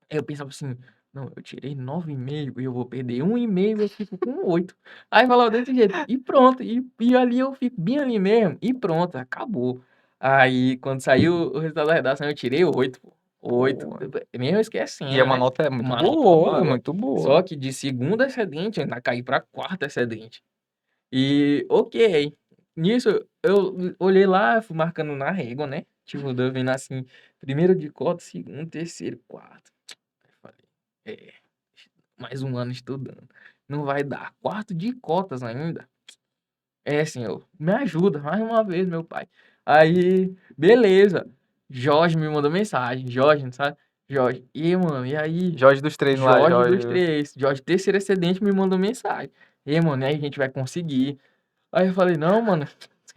Aí eu pensava assim, não, eu tirei 9,5 e eu vou perder 1,5, eu fico com 8. Aí falava desse jeito, e pronto, e ali eu fico bem ali mesmo, e pronto, acabou. Aí quando saiu o resultado da redação, eu tirei 8, pô. 8, Pô. mesmo E é esquecendo, uma né? nota muito Uma nota boa, boa. muito boa. Só que de segundo excedente, eu ainda caí para quarto excedente. E ok, nisso eu olhei lá, fui marcando na régua, né? Tipo, eu vendo assim, primeiro de cota, segundo, terceiro, quarto. Aí falei, é, mais um ano estudando. Não vai dar. Quarto de cotas ainda. Senhor, me ajuda mais uma vez, meu pai. Aí, beleza. Jorge me mandou mensagem. Jorge, não sabe? Jorge, e mano, e aí? Jorge dos treinos lá, Jorge dos Jorge. três. Jorge, terceiro excedente, me mandou mensagem. E mano, e aí a gente vai conseguir. Aí eu falei, não, mano,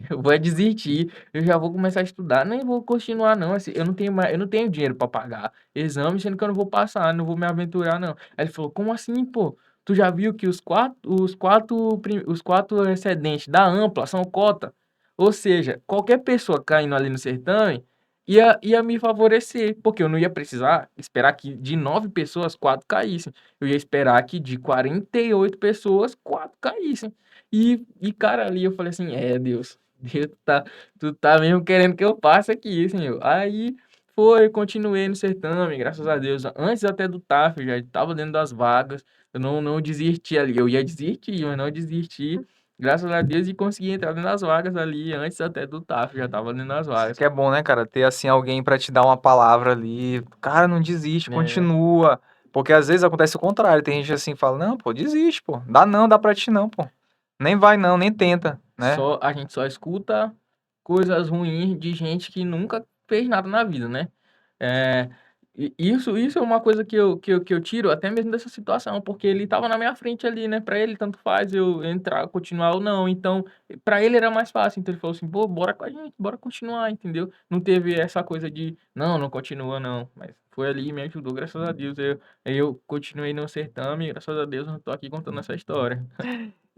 eu vou desistir, eu já vou começar a estudar, nem vou continuar não, assim, eu não tenho dinheiro pra pagar exame, sendo que eu não vou passar, não vou me aventurar não. Aí ele falou, como assim, pô? Tu já viu que os quatro excedentes da ampla são cota? Ou seja, qualquer pessoa caindo ali no certame ia me favorecer, porque eu não ia precisar esperar que de 9 pessoas, 4 caíssem. Eu ia esperar que de 48 pessoas, 4 caíssem. Cara, ali eu falei assim, Deus, tu tá mesmo querendo que eu passe aqui, senhor. Aí continuei no certame, graças a Deus. Antes até do TAF, eu já estava dentro das vagas. Eu não desisti ali. Eu ia desistir, mas não desisti. Graças a Deus e consegui entrar dentro das vagas ali, antes até do TAF, já estava dentro das Isso vagas. que é bom, né, cara? Ter assim alguém pra te dar uma palavra ali. Cara, não desiste, É, continua. Porque às vezes acontece o contrário. Tem gente assim que fala: não, pô, desiste, pô. Dá não, dá pra ti não, pô. Nem vai não, nem tenta, né? a gente só escuta coisas ruins de gente que nunca fez nada na vida, né? É, isso é uma coisa que eu tiro até mesmo dessa situação, porque ele tava na minha frente ali, né? Pra ele, tanto faz eu entrar, continuar ou não. Então, pra ele era mais fácil. Então, ele falou assim: pô, bora com a gente, bora continuar, entendeu? Não teve essa coisa de, não continua, não. Mas foi ali e me ajudou, graças a Deus. Eu continuei no certame, graças a Deus, eu tô aqui contando essa história.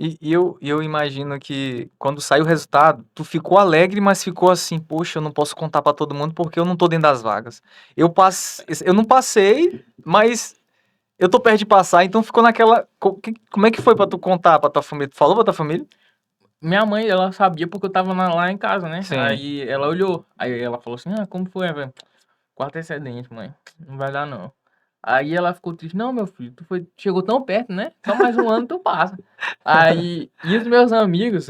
E eu imagino que quando sai o resultado, tu ficou alegre, mas ficou assim, poxa, eu não posso contar pra todo mundo porque eu não tô dentro das vagas. Eu não passei, mas eu tô perto de passar, então ficou naquela. Como é que foi pra tu contar pra tua família? Tu falou pra tua família? Minha mãe, ela sabia porque eu tava lá em casa, né? Sim. Aí ela olhou. Aí ela falou assim: Ah, como foi, velho? Quarto excedente, mãe. Não vai dar, não. Aí ela ficou triste. Não, meu filho, chegou tão perto, né? Só mais um ano tu passa. Aí, e os meus amigos,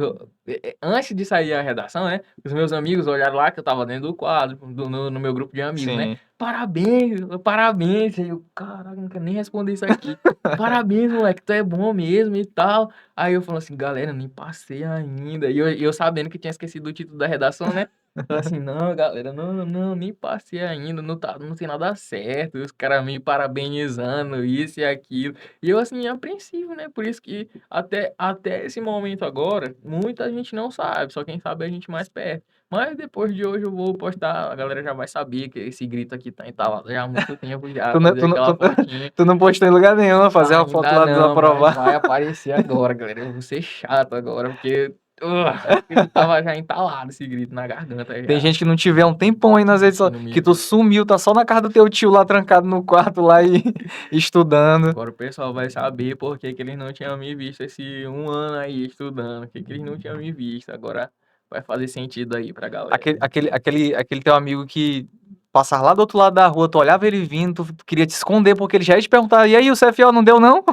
antes de sair a redação, né? Os meus amigos olharam lá que eu tava dentro do quadro, no meu grupo de amigos, né? Sim. Parabéns, parabéns. Aí eu, caraca, não quero nem responder isso aqui. Parabéns, moleque, tu é bom mesmo e tal. Aí eu falo assim, galera, nem passei ainda. E eu sabendo que tinha esquecido o título da redação, né? Falei assim, não, galera, não, nem passei ainda, não tem nada certo. E os caras me parabenizando, isso e aquilo. E eu, assim, apreensivo, né? Por isso que até esse momento agora, muita gente não sabe, só quem sabe é a gente mais perto. Mas depois de hoje eu vou postar, a galera já vai saber que esse grito aqui tá instalado já há muito tempo, já Tu não, fazer tu, não, aquela tu, fotinha. tu não postou em lugar nenhum, né? Fazer uma foto Ainda lá dos não, mas aprovados. vai aparecer agora, galera. Eu vou ser chato agora, porque ele tava já entalado esse grito na garganta Tem já. gente que não tiver um tempão aí nas redes Que sociais, não me que tu vê. sumiu, tá só na casa do teu tio lá trancado no quarto lá e estudando. Agora o pessoal vai saber por que que eles não tinham me visto esse um ano aí estudando, por que que eles não tinham me visto. Agora vai fazer sentido aí pra galera. Aquele teu amigo que passar lá do outro lado da rua, tu olhava ele vindo, tu queria te esconder porque ele já ia te perguntar, e aí o CFO não deu não?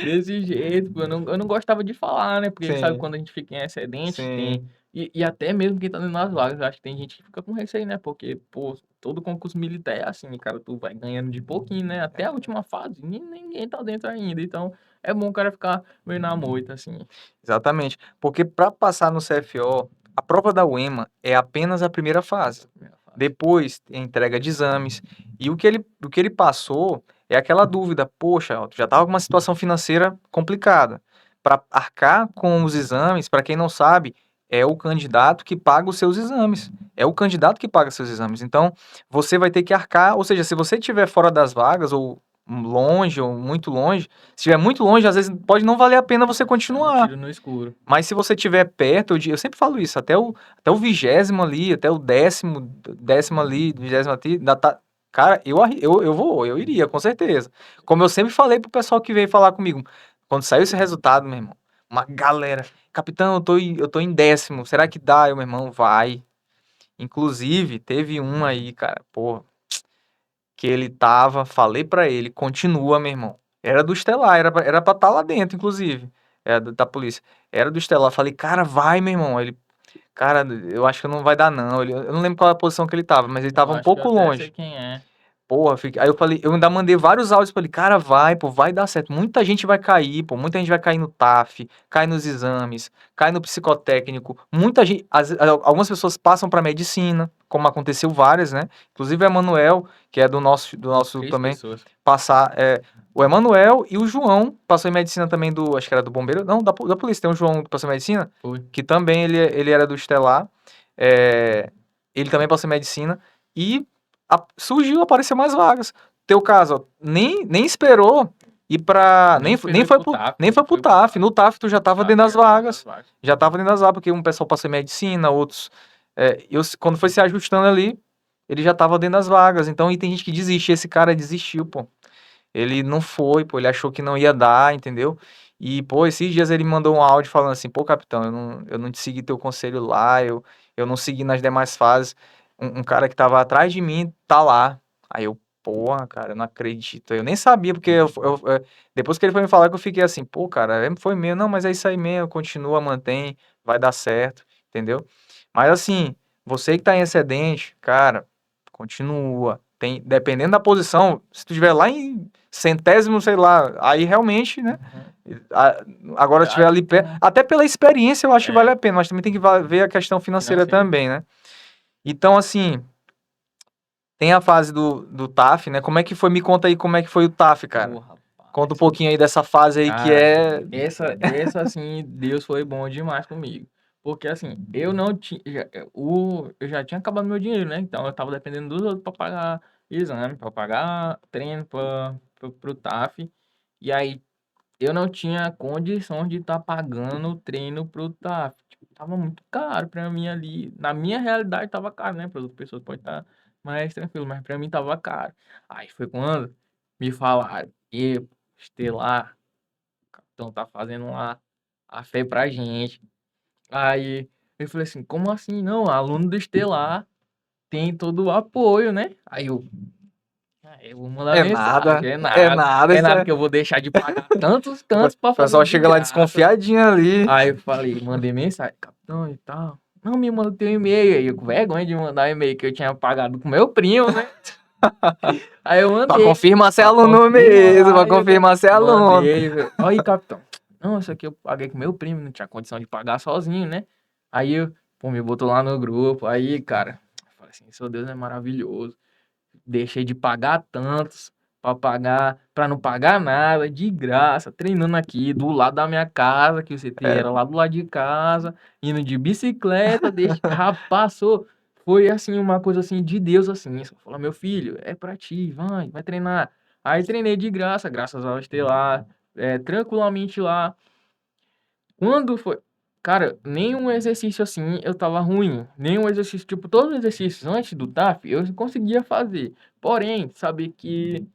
Desse jeito, pô, eu não gostava de falar, né? Porque sabe Sim, quando a gente fica em excedente, tem. sim. E até mesmo quem tá dentro das vagas, eu acho que tem gente que fica com receio, né? Porque, pô, todo concurso militar é assim, cara, tu vai ganhando de pouquinho, né? Até a última fase, ninguém tá dentro ainda. Então, é bom o cara ficar meio na moita, assim. Exatamente. Porque para passar no CFO, a prova da UEMA é apenas a primeira fase. Essa primeira fase. Depois tem a entrega de exames. E o que ele passou é aquela dúvida: poxa, ó, tu já estava com uma situação financeira complicada. Para arcar com os exames, para quem não sabe, é o candidato que paga os seus exames. É o candidato que paga seus exames. Então, você vai ter que arcar, ou seja, se você estiver fora das vagas, ou longe, ou muito longe, se estiver muito longe, às vezes pode não valer a pena você É um continuar. tiro no escuro. Mas se você estiver perto, eu sempre falo isso, até o 20º ali, até o décimo ali, 20º ali, ainda tá. Cara, eu iria, com certeza. Como eu sempre falei pro pessoal que veio falar comigo, quando saiu esse resultado, meu irmão, uma galera, capitão, eu tô em décimo, será que dá? Eu, meu irmão, vai. Inclusive, teve um aí, cara, pô, que ele tava, falei pra ele, continua, meu irmão. Era do Estelar, era pra estar lá dentro, inclusive. É, da polícia. Era do Estelar. Falei, cara, vai, meu irmão. Ele, cara, eu acho que não vai dar, não. Eu não lembro qual a posição que ele tava, mas ele Eu tava um acho que eu pouco até sei longe. quem é. Porra, aí eu falei, eu ainda mandei vários áudios pra ele, cara, vai, pô, vai dar certo. Muita gente vai cair, pô, muita gente vai cair no TAF, cai nos exames, cai no psicotécnico. Muita gente, algumas pessoas passam pra medicina, como aconteceu várias, né? Inclusive o Emanuel, que é do nosso Três também, pessoas. passar, o Emanuel e o João passou em medicina também acho que era do bombeiro, não, da polícia, tem um João que passou em medicina, Foi. que também ele era do Estelar, é, ele também passou em medicina, e surgiu, apareceu mais vagas. Teu caso, ó, nem esperou ir pra. Nem Nem, nem esperou ir foi pro pro, TAF, nem foi nem pro foi pro TAF. TAF. No TAF tu já O tava TAF dentro das já tava dentro das vagas. vagas. Já tava dentro das vagas, porque um pessoal passou em medicina, outros. Quando foi se ajustando ali, ele já tava dentro das vagas. Então, e tem gente que desiste. Esse cara desistiu, pô. Ele não foi, pô. Ele achou que não ia dar, entendeu? E, pô, esses dias ele mandou um áudio falando assim: pô, capitão, eu não te segui teu conselho lá, eu não segui nas demais fases. Um cara que tava atrás de mim tá lá. Aí eu, porra, cara, eu não acredito. Eu nem sabia, porque depois que ele foi me falar que eu fiquei assim, pô, cara, foi mesmo. Não, mas é isso aí mesmo, continua, mantém, vai dar certo, entendeu? Mas assim, você que tá em excedente, cara, continua. Dependendo da posição, se tu estiver lá em centésimo, sei lá, aí realmente, né? Uhum. a- Agora, se estiver Acho ali que tem perto, um. até pela experiência eu acho que vale É, a pena, mas também tem que ver a questão financeira financeiro. também, né? Então, assim, tem a fase do TAF, né? Como é que foi? Me conta aí como é que foi o TAF, Ô, cara. Conta um rapaz. pouquinho aí dessa fase aí que Cara, é. essa assim, Deus foi bom demais comigo. Porque assim, eu não tinha. Eu já tinha acabado meu dinheiro, né? Então eu tava dependendo dos outros pra pagar exame, pra pagar treino pro TAF. E aí eu não tinha condições de estar pagando o treino pro TAF. Tipo, tava muito caro pra mim ali. Na minha realidade tava caro, né? Para outras pessoas pode estar mais tranquilo, mas pra mim tava caro. Aí foi quando me falaram, e Estelar, o capitão tá fazendo lá a fé pra gente. Aí eu falei assim, como assim? Não, aluno do Estelar tem todo o apoio, né? Aí eu vou mandar É nada, mensagem, é nada. é Isso nada é... que eu vou deixar de pagar tantos O cantos pra fazer pessoal de chega lá graça. desconfiadinho ali. Aí eu falei, mandei mensagem, capitão e tal. Não, me manda teu e-mail. Aí eu com vergonha de mandar o e-mail que eu tinha pagado com meu primo, né? Aí eu Pra mandei, confirmar se é pra aluno mesmo, pra confirmar. confirmar se é aluno. Mandei. Aí, capitão. Não, isso aqui eu paguei com meu primo, não tinha condição de pagar sozinho, né? Aí eu, pô, me botou lá no grupo. Aí, cara, eu falei assim, seu Deus é maravilhoso. Deixei de pagar tantos pra não pagar nada, de graça, treinando aqui do lado da minha casa, que o CT É, era lá do lado de casa, indo de bicicleta, rapaz, foi assim uma coisa assim de Deus assim, só falou, meu filho, é pra ti, vai treinar. Aí treinei de graça, graças ao Estelar, tranquilamente lá. Quando foi. Cara, nenhum exercício assim eu tava ruim. Nenhum exercício, tipo, todos os exercícios antes do TAF eu conseguia fazer. Porém, saber que.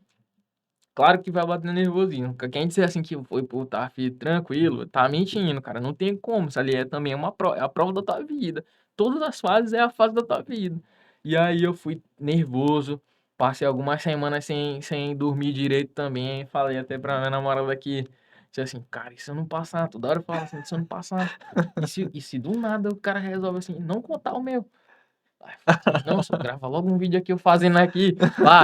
Claro que vai bater nervosismo. Quem disser assim que foi pro TAF tranquilo, tá mentindo, cara. Não tem como. Isso ali é também uma prova, é a prova da tua vida. Todas as fases é a fase da tua vida. E aí eu fui nervoso. Passei algumas semanas sem dormir direito também. Falei até pra minha namorada que. Disse assim, cara, e se eu não passar? Toda hora eu falo assim, se eu não passar. E se do nada o cara resolve assim, não contar o meu? Aí eu falei assim, não, só grava logo um vídeo aqui eu fazendo aqui.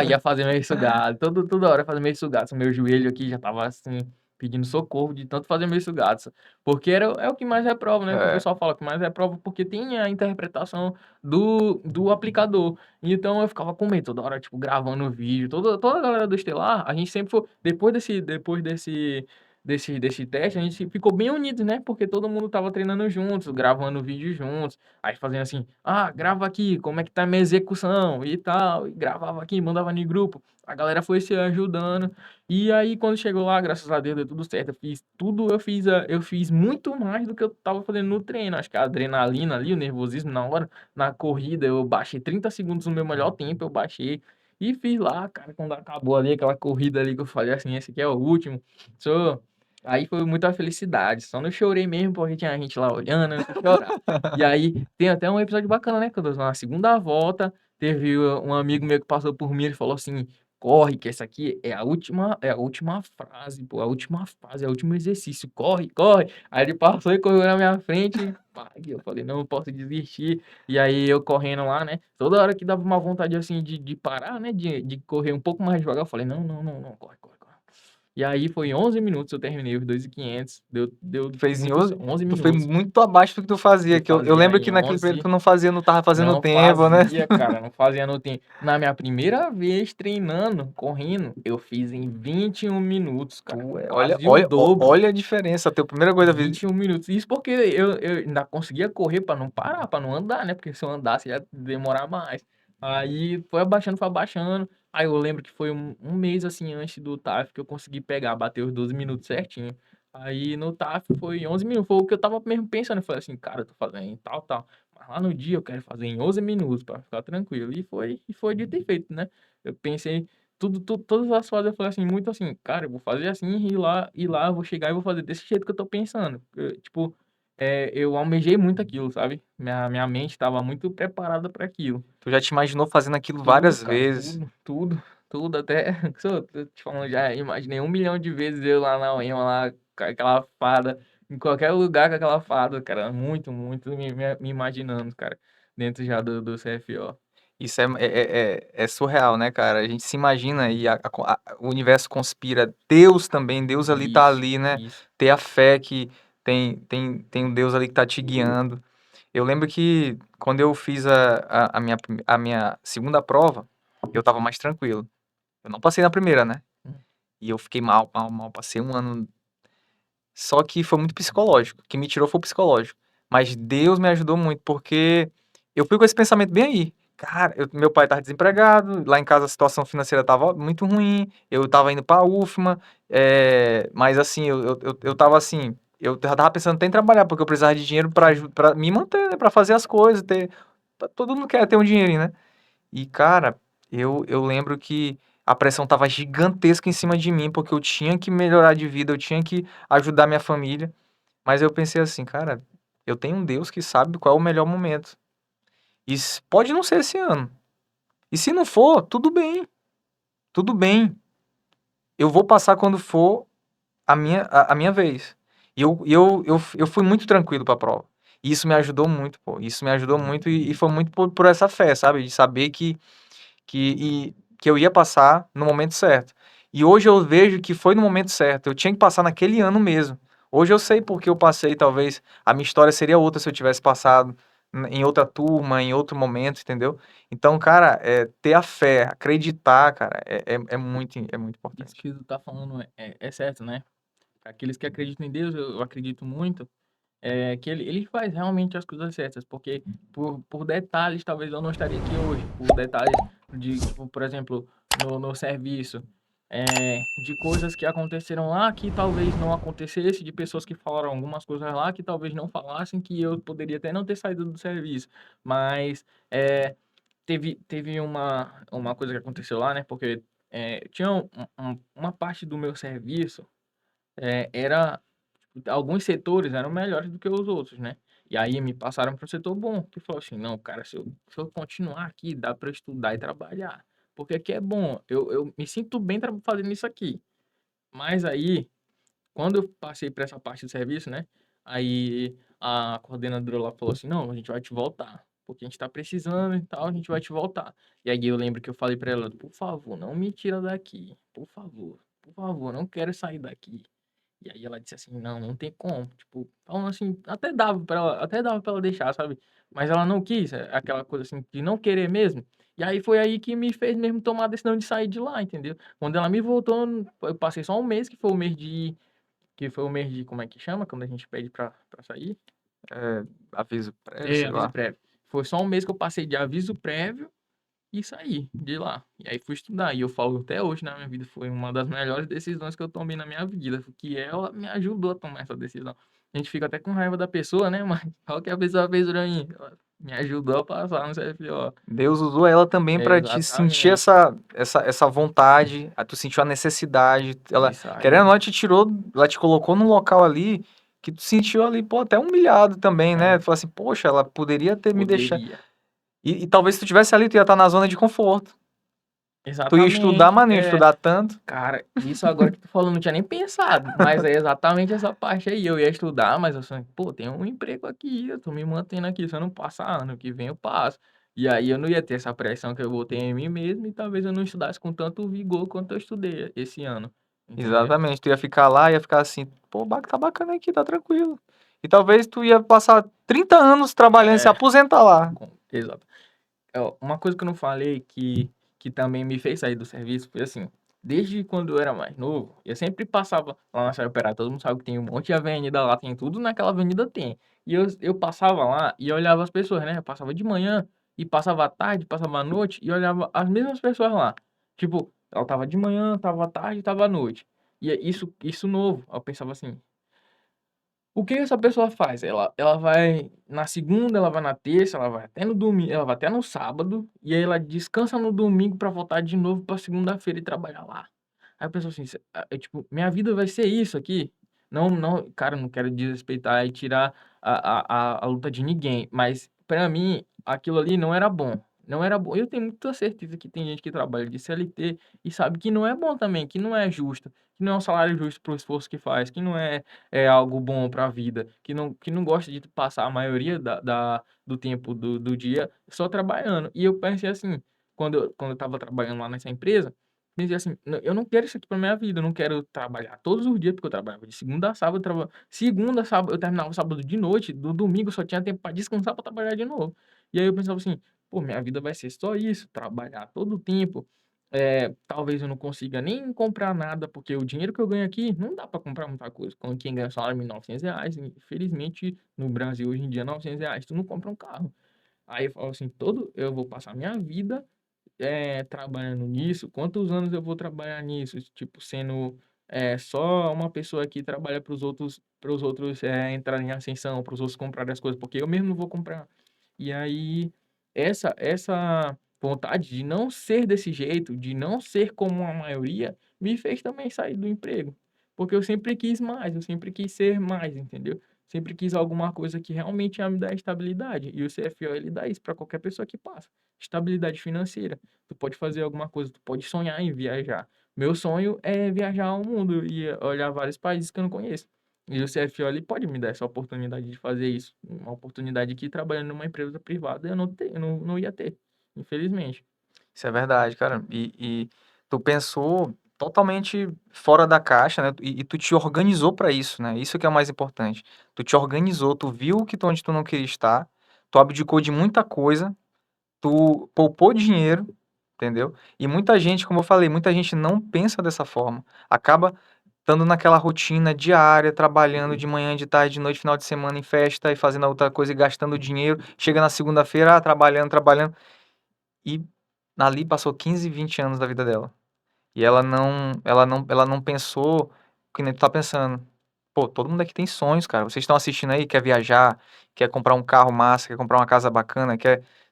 Ia fazer meio sugado. Toda hora fazer meio sugado. Meu joelho aqui já tava assim, pedindo socorro de tanto fazer meio sugado. Porque é o que mais reprova, né? Que o é. pessoal fala que mais reprova porque tem a interpretação do aplicador. Então eu ficava com medo toda hora, tipo, gravando o vídeo. Toda a galera do Estelar, a gente sempre foi. Depois desse teste, a gente ficou bem unidos, né? Porque todo mundo tava treinando juntos, gravando vídeo juntos. Aí fazendo assim, grava aqui, como é que tá a minha execução e tal. E gravava aqui, mandava no grupo. A galera foi se ajudando. E aí, quando chegou lá, graças a Deus, deu tudo certo. Eu fiz tudo, eu fiz muito mais do que eu tava fazendo no treino. Acho que a adrenalina ali, o nervosismo na hora, na corrida, eu baixei 30 segundos no meu melhor tempo, eu baixei. E fiz lá, cara, quando acabou ali, aquela corrida ali que eu falei assim, esse aqui é o último. Sou... Aí foi muita felicidade. Só não chorei mesmo porque tinha gente lá olhando, eu fui chorar. E aí tem até um episódio bacana, né? Quando na segunda volta teve um amigo meu que passou por mim, ele falou assim: corre, que essa aqui é a última frase, pô, a última fase, é o último exercício, corre, corre. Aí ele passou e correu na minha frente, pá, e eu falei, não posso desistir. E aí eu correndo lá, né? Toda hora que dava uma vontade assim de parar, né? De correr um pouco mais devagar, eu falei, não, não, não, não, corre, corre, corre. E aí foi 11 minutos, eu terminei os 2.500, deu Fez em muito, 11, 11 tu foi minutos. muito abaixo do que tu fazia. Eu Que eu fazia lembro em que naquele período 11. tu não fazia, não tava fazendo Não tempo, né? fazia, cara, não fazia no tempo. Na minha primeira vez treinando, correndo, eu fiz em 21 minutos, cara. Olha, Quase o olha, dobro. olha a diferença. A tua primeira coisa da vida. 21 minutos. Isso porque eu ainda conseguia correr para não parar, para não andar, né? Porque se eu andasse ia demorar mais. Aí foi abaixando, foi abaixando. Aí eu lembro que foi um mês assim antes do TAF que eu consegui pegar, bater os 12 minutos certinho. Aí no TAF foi 11 minutos. Foi o que eu tava mesmo pensando. Eu falei assim, cara, eu tô fazendo em tal, tal. Mas lá no dia eu quero fazer em 11 minutos para ficar tranquilo. E foi de ter feito, né? Eu pensei todas as fases eu falei assim, muito assim, cara, eu vou fazer assim, e lá eu vou chegar e vou fazer desse jeito que eu tô pensando. Tipo, eu almejei muito aquilo, sabe? Minha mente estava muito preparada para aquilo. Tu já te imaginou fazendo aquilo Tudo, várias cara, vezes. tudo, até, se eu tô te falando, já imaginei 1 milhão de vezes eu lá na UEMA, lá com aquela fada, em qualquer lugar com aquela fada, cara, muito, muito me imaginando, cara, dentro já do CFO. Isso é surreal, né, cara? A gente se imagina e o universo conspira. Deus também, Deus ali tá Isso, ali, né? isso. Ter a fé que tem um Deus ali que tá te guiando. Eu lembro que quando eu fiz a minha segunda prova, eu tava mais tranquilo. Eu não passei na primeira, né? E eu fiquei mal, mal, mal. Passei um ano. Só que foi muito psicológico. O que me tirou foi o psicológico. Mas Deus me ajudou muito, porque eu fui com esse pensamento bem aí. Cara, meu pai tava desempregado, lá em casa a situação financeira tava muito ruim, eu tava indo pra UFMA, mas assim, eu tava assim, eu já tava pensando até em trabalhar, porque eu precisava de dinheiro pra me manter, né, pra fazer as coisas, todo mundo quer ter um dinheirinho, né? E, cara, eu lembro que a pressão tava gigantesca em cima de mim, porque eu tinha que melhorar de vida, eu tinha que ajudar minha família. Mas eu pensei assim, cara, eu tenho um Deus que sabe qual é o melhor momento. E pode não ser esse ano. E se não for, tudo bem. Tudo bem. Eu vou passar quando for a minha vez. E eu fui muito tranquilo pra prova. E isso me ajudou muito, pô. Isso me ajudou muito e foi muito por essa fé, sabe? De saber que eu ia passar no momento certo. E hoje eu vejo que foi no momento certo. Eu tinha que passar naquele ano mesmo. Hoje eu sei porque eu passei, talvez a minha história seria outra se eu tivesse passado em outra turma, em outro momento, entendeu? Então, cara, ter a fé, acreditar, cara, é muito Isso importante. que tu tá falando é certo, né? Aqueles que acreditam em Deus, eu acredito muito, que ele faz realmente as coisas certas, porque por detalhes talvez eu não estaria aqui hoje, por detalhes de, tipo, por exemplo, no serviço, de coisas que aconteceram lá que talvez não acontecesse, de pessoas que falaram algumas coisas lá que talvez não falassem, que eu poderia até não ter saído do serviço, mas teve uma coisa que aconteceu lá, né, porque tinha uma parte do meu serviço, era alguns setores eram melhores do que os outros, né? E aí me passaram para um setor bom, que falou assim, não, cara, se eu continuar aqui, dá para estudar e trabalhar, porque aqui é bom, eu me sinto bem fazendo isso aqui. Mas aí, quando eu passei para essa parte do serviço, né? Aí a coordenadora lá falou assim, não, a gente vai te voltar, porque a gente tá precisando e tal, a gente vai te voltar. E aí eu lembro que eu falei para ela, por favor, não me tira daqui, por favor, não quero sair daqui. E aí ela disse assim, não, não tem como. Tipo, falando assim, até dava pra ela deixar, sabe? Mas ela não quis, aquela coisa assim, de não querer mesmo. E aí foi aí que me fez mesmo tomar a decisão de sair de lá, entendeu? Quando ela me voltou, eu passei só um mês, que foi o mês de, como é que chama? Quando a gente pede pra sair? Aviso prévio, É, sei aviso lá. prévio. Foi só um mês que eu passei de aviso prévio e saí de lá. E aí fui estudar. E eu falo até hoje na minha vida, foi uma das melhores decisões que eu tomei na minha vida, que ela me ajudou a tomar essa decisão. A gente fica até com raiva da pessoa, né? Mas olha o que a pessoa fez pra mim. Ela me ajudou a passar no CFO. Deus usou ela também É, para te sentir exatamente. essa vontade, a tu sentiu a necessidade. Ela, Isso querendo ou aí. não, ela te tirou, ela te colocou num local ali que tu sentiu ali, pô, até humilhado também, né? É, Tu falou assim, poxa, ela poderia ter me deixado. poderia. E talvez se tu tivesse ali, tu ia estar na zona de conforto. Tu ia estudar, Exatamente. mas não ia estudar tanto. Cara, isso agora que tu falou, não tinha nem pensado, mas é exatamente essa parte aí. Eu ia estudar, mas eu falei, pô, tem um emprego aqui, eu tô me mantendo aqui, se eu não passar ano que vem eu passo. E aí eu não ia ter essa pressão que eu vou ter em mim mesmo e talvez eu não estudasse com tanto vigor quanto eu estudei esse ano, entendeu? Exatamente, tu ia ficar lá, ia ficar assim, pô, tá bacana aqui, tá tranquilo. E talvez tu ia passar 30 anos trabalhando e se É, aposentar lá. exato. Ó, uma coisa que eu não falei que também me fez sair do serviço foi assim, desde quando eu era mais novo, eu sempre passava lá na Serra Operária, todo mundo sabe que tem um monte de avenida lá, tem tudo naquela avenida tem. E eu passava lá e olhava as pessoas, né? Eu passava de manhã e passava à tarde, passava à noite e olhava as mesmas pessoas lá. Tipo, ela tava de manhã, tava à tarde, tava à noite. E é isso novo. Eu pensava assim, o que essa pessoa faz? Ela vai na segunda, ela vai na terça, ela vai até no domingo, ela vai até no sábado, e aí ela descansa no domingo pra voltar de novo pra segunda-feira e trabalhar lá. Aí eu penso assim, tipo, minha vida vai ser isso aqui? Não, não, cara, eu não quero desrespeitar e tirar a luta de ninguém, mas pra mim, aquilo ali não era bom. Não era bom. Eu tenho muita certeza que tem gente que trabalha de CLT e sabe que não é bom também, que não é justo, que não é um salário justo pro esforço que faz, que não é algo bom para a vida, que não gosta de passar a maioria do tempo do dia só trabalhando. E eu pensei assim, quando eu estava trabalhando lá nessa empresa, pensei assim, eu não quero isso aqui para minha vida, eu não quero trabalhar todos os dias, porque eu trabalhava de segunda a sábado, segunda a sábado, eu terminava o sábado de noite, do domingo eu só tinha tempo para descansar para trabalhar de novo. E aí eu pensava assim, pô, minha vida vai ser só isso, trabalhar todo o tempo, talvez eu não consiga nem comprar nada, porque o dinheiro que eu ganho aqui não dá para comprar muita coisa. Quando quem ganha salário de R$ 1.900, infelizmente, no Brasil hoje em dia, R$ 900, tu não compra um carro. Aí eu falo assim, eu vou passar minha vida trabalhando nisso, quantos anos eu vou trabalhar nisso? Tipo, sendo só uma pessoa que trabalha para os outros entrarem em ascensão, para os outros comprarem as coisas, porque eu mesmo não vou comprar. E aí, essa vontade de não ser desse jeito, de não ser como a maioria, me fez também sair do emprego. Porque eu sempre quis mais, eu sempre quis ser mais, entendeu? sempre quis alguma coisa que realmente ia me dar estabilidade. E o CFO, ele dá isso para qualquer pessoa que passa. Estabilidade financeira. Tu pode fazer alguma coisa, tu pode sonhar em viajar. Meu sonho é viajar ao mundo e olhar vários países que eu não conheço. E o CFO, ele pode me dar essa oportunidade de fazer isso. Uma oportunidade que trabalhando numa empresa privada eu não ia ter, infelizmente. Isso é verdade, cara. E tu pensou totalmente fora da caixa, né? E tu te organizou pra isso, né? Isso que é o mais importante. Tu te organizou, tu viu que onde tu não queria estar, tu abdicou de muita coisa, tu poupou dinheiro, entendeu? E muita gente, como eu falei, muita gente não pensa dessa forma. Acaba estando naquela rotina diária, trabalhando de manhã, de tarde, de noite, final de semana em festa e fazendo outra coisa e gastando dinheiro. Chega na segunda-feira, trabalhando, trabalhando. E ali passou 15, 20 anos da vida dela. E ela não pensou que nem tu tá pensando. Pô, todo mundo aqui tem sonhos, cara. Vocês estão assistindo aí, quer viajar, quer comprar um carro massa, quer comprar uma casa bacana,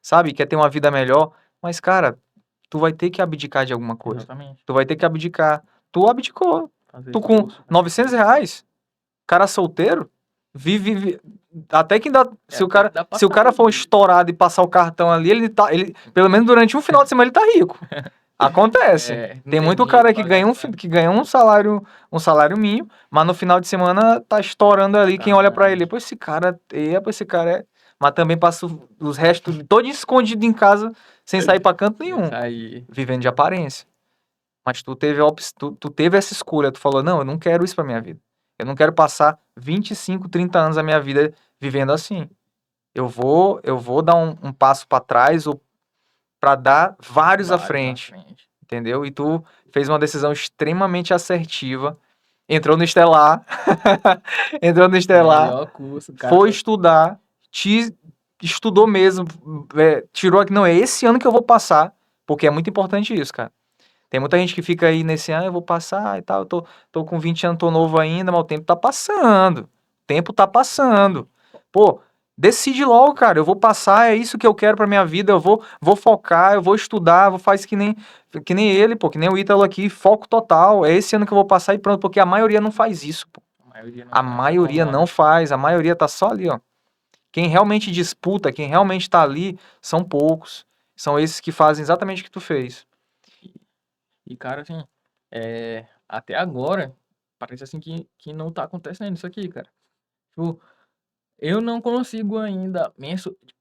sabe, quer ter uma vida melhor. Mas, cara, tu vai ter que abdicar de alguma coisa. Exatamente. Tu vai ter que abdicar. Tu abdicou. Fazer Tu com esforço, né? R$ 900, cara solteiro, até que ainda, É se o até que cara, dá pra se o cara for sair. estourado e passar o cartão ali, pelo menos durante um final de semana ele tá rico. Acontece. É, não Tem tem muito dinheiro cara que pra ganha gastar. que ganha um salário mínimo, mas no final de semana tá estourando ali, quem olha pra ele, Exatamente. pô, esse cara é, mas também passa os restos todo escondido em casa, sem sair pra canto Isso nenhum, aí. vivendo de aparência. Mas tu teve essa escolha, tu falou, não, eu não quero isso pra minha vida. Eu não quero passar 25, 30 anos da minha vida vivendo assim. Eu vou dar um passo pra trás ou para dar vários à Vários à frente, frente. entendeu? E tu fez uma decisão extremamente assertiva, entrou no Estelar, entrou no Estelar, Melhor curso, cara. foi estudar, estudou mesmo, tirou aqui, não, é esse ano que eu vou passar, porque é muito importante isso, cara. Tem muita gente que fica aí nesse ano, eu vou passar e tal, eu tô com 20 anos, tô novo ainda, mas o tempo tá passando. O tempo tá passando. Pô, decide logo, cara, eu vou passar, é isso que eu quero pra minha vida, eu vou focar, eu vou estudar, vou fazer que nem ele, pô, que nem o Ítalo aqui, foco total, é esse ano que eu vou passar e pronto, porque a maioria não faz isso, pô. A maioria não A tem essa maioria não tomada. faz, a maioria tá só ali, ó. Quem realmente disputa, quem realmente tá ali, são poucos. São esses que fazem exatamente o que tu fez. E, cara, assim, até agora, parece assim que não tá acontecendo isso aqui, cara. Tipo, eu não consigo ainda,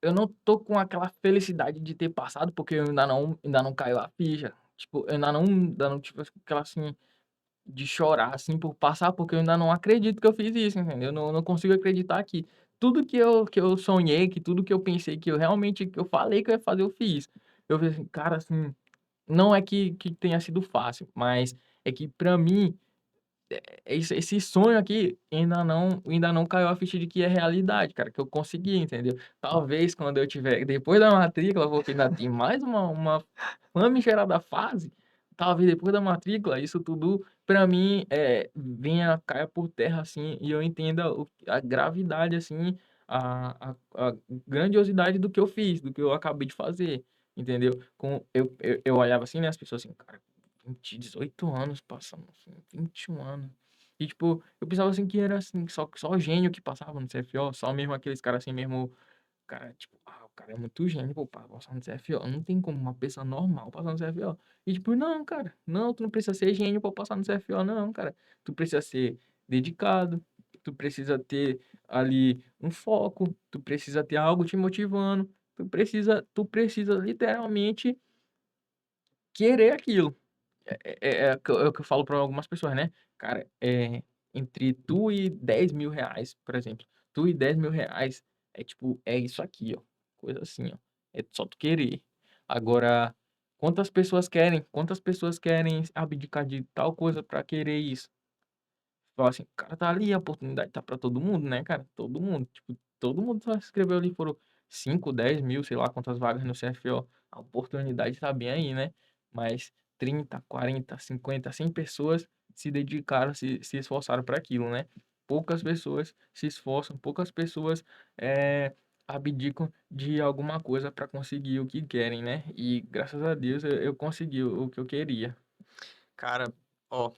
eu não tô com aquela felicidade de ter passado, porque eu ainda não caiu a ficha. Tipo, eu ainda não tive aquela, assim, de chorar, assim, por passar, porque eu ainda não acredito que eu fiz isso, entendeu? Eu não consigo acreditar que tudo que eu sonhei, que tudo que eu pensei, que eu falei que eu ia fazer, eu fiz. Eu falei assim, cara, assim, não é que tenha sido fácil, mas é que pra mim, esse sonho aqui ainda não caiu a ficha de que é realidade, cara, que eu consegui, entendeu? Talvez quando eu tiver, depois da matrícula, porque ainda tem mais uma famigerada fase, talvez depois da matrícula, isso tudo pra mim caia por terra, assim, e eu entenda a gravidade, assim, a grandiosidade do que eu fiz, do que eu acabei de fazer, entendeu? Eu olhava assim, né, as pessoas assim, cara, 18 anos passando, assim, 21 anos. E, tipo, eu pensava assim que era assim, só gênio que passava no CFO, só mesmo aqueles caras assim mesmo, cara, tipo, o cara é muito gênio, pô, pra passar no CFO. Não tem como uma pessoa normal passar no CFO. E, tipo, não, cara, não, tu não precisa ser gênio pra passar no CFO, não, cara. Tu precisa ser dedicado, tu precisa ter ali um foco, tu precisa ter algo te motivando, tu precisa literalmente querer aquilo. É o que eu falo para algumas pessoas, né? Cara, entre tu e R$ 10.000, por exemplo. Tu e R$ 10.000 é tipo, é isso aqui, ó. Coisa assim, ó. É só tu querer. Agora, quantas pessoas querem? Quantas pessoas querem abdicar de tal coisa para querer isso? Fala assim, cara, tá ali, a oportunidade tá para todo mundo, né, cara? Todo mundo. Tipo, todo mundo só se inscreveu ali, foram 5, 10 mil, sei lá quantas vagas no CFO. A oportunidade tá bem aí, né? Mas 30, 40, 50, 100 pessoas se dedicaram, se esforçaram para aquilo, né? Poucas pessoas se esforçam, poucas pessoas abdicam de alguma coisa para conseguir o que querem, né? E graças a Deus eu consegui o que eu queria. Cara, ó,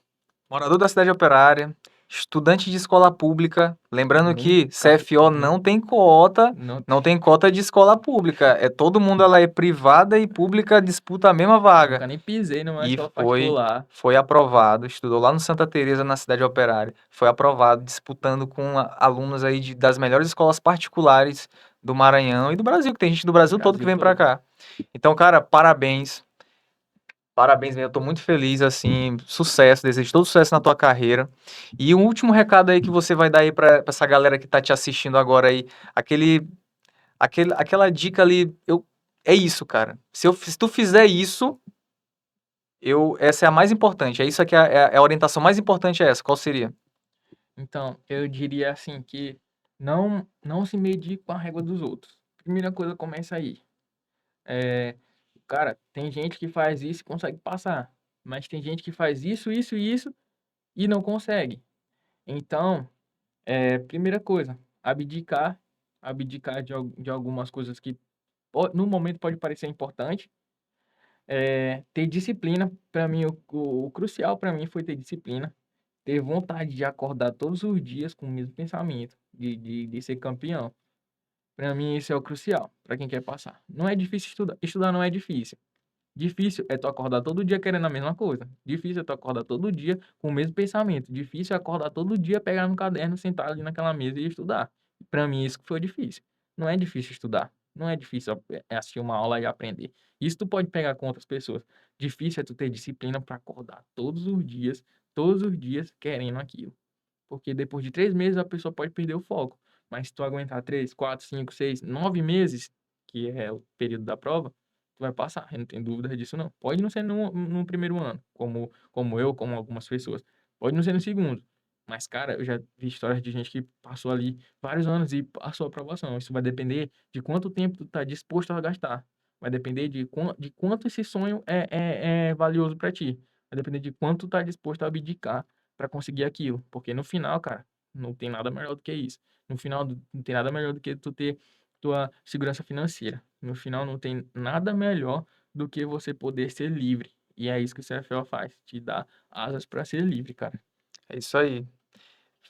morador da cidade operária, Estudante de escola pública, lembrando que Nunca CFO não tem cota, não, não tem cota de escola pública. É todo mundo, ela é privada e pública, disputa a mesma vaga. nunca nem pisei numa E escola particular. foi aprovado, estudou lá no Santa Teresa, na cidade operária. Foi aprovado, disputando com alunos aí das melhores escolas particulares do Maranhão e do Brasil, que tem gente do Brasil todo que vem pra cá. Então, cara, parabéns. Parabéns mesmo, eu tô muito feliz, assim, sucesso, desejo todo sucesso na tua carreira. E o último recado aí que você vai dar aí pra essa galera que tá te assistindo agora aí, aquela dica ali, é isso, cara. Se tu fizer isso, essa é a mais importante, é isso aqui, é a orientação mais importante é essa, qual seria? Então, eu diria assim que não se medir com a régua dos outros. Primeira coisa, começa aí. É, cara, tem gente que faz isso e consegue passar, mas tem gente que faz isso, isso e isso e não consegue. Então, primeira coisa, abdicar de algumas coisas que no momento pode parecer importante. Ter disciplina, para mim, o crucial para mim foi ter disciplina, ter vontade de acordar todos os dias com o mesmo pensamento, de ser campeão. Para mim, isso é o crucial, para quem quer passar. Não é difícil estudar, estudar não é difícil. Difícil é tu acordar todo dia querendo a mesma coisa. Difícil é tu acordar todo dia com o mesmo pensamento. Difícil é acordar todo dia, pegar no caderno, sentar ali naquela mesa e estudar. Para mim, isso que foi difícil. Não é difícil estudar. Não é difícil assistir uma aula e aprender. Isso tu pode pegar com outras pessoas. Difícil é tu ter disciplina para acordar todos os dias querendo aquilo. Porque depois de 3 meses a pessoa pode perder o foco. Mas se tu aguentar 3, 4, 5, 6, 9 meses, que é o período da prova, tu vai passar, eu não tenho dúvida disso não. Pode não ser no primeiro ano, como eu, como algumas pessoas. Pode não ser no segundo. Mas, cara, eu já vi histórias de gente que passou ali vários anos e passou a aprovação. Isso vai depender de quanto tempo tu tá disposto a gastar. Vai depender de quanto esse sonho é valioso para ti. Vai depender de quanto tu tá disposto a abdicar para conseguir aquilo. Porque no final, cara, não tem nada melhor do que isso. No final, não tem nada melhor do que tu ter tua segurança financeira. No final, não tem nada melhor do que você poder ser livre. E é isso que o CFO faz, te dá asas para ser livre, cara. É isso aí.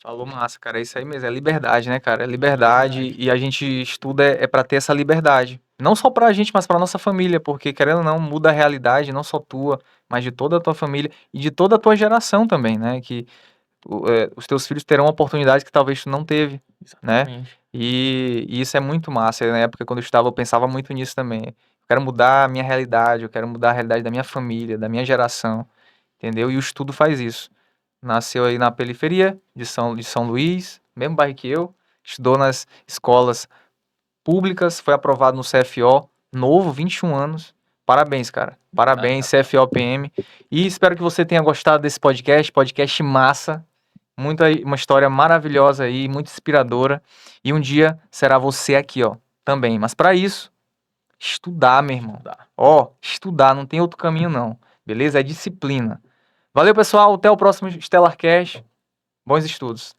Falou massa, cara. É isso aí mesmo. É liberdade, né, cara? É liberdade. E a gente estuda para ter essa liberdade. Não só pra gente, mas pra nossa família. Porque, querendo ou não, muda a realidade, não só tua, mas de toda a tua família e de toda a tua geração também, né? Que os teus filhos terão oportunidades que talvez tu não teve, né? Exatamente. E isso é muito massa. Na época, quando eu estudava, eu pensava muito nisso também. Eu quero mudar a minha realidade, eu quero mudar a realidade da minha família, da minha geração, entendeu? E o estudo faz isso. Nasceu aí na periferia de São Luís, mesmo bairro que eu, estudou nas escolas públicas, foi aprovado no CFO, novo, 21 anos. Parabéns, cara. Parabéns, CFO PM. E espero que você tenha gostado desse podcast massa, uma história maravilhosa aí, muito inspiradora. E um dia será você aqui, ó, também. Mas para isso, estudar, meu irmão. Ó, estudar, não tem outro caminho não. Beleza? É disciplina. Valeu, pessoal. Até o próximo Stellar Cash. Bons estudos.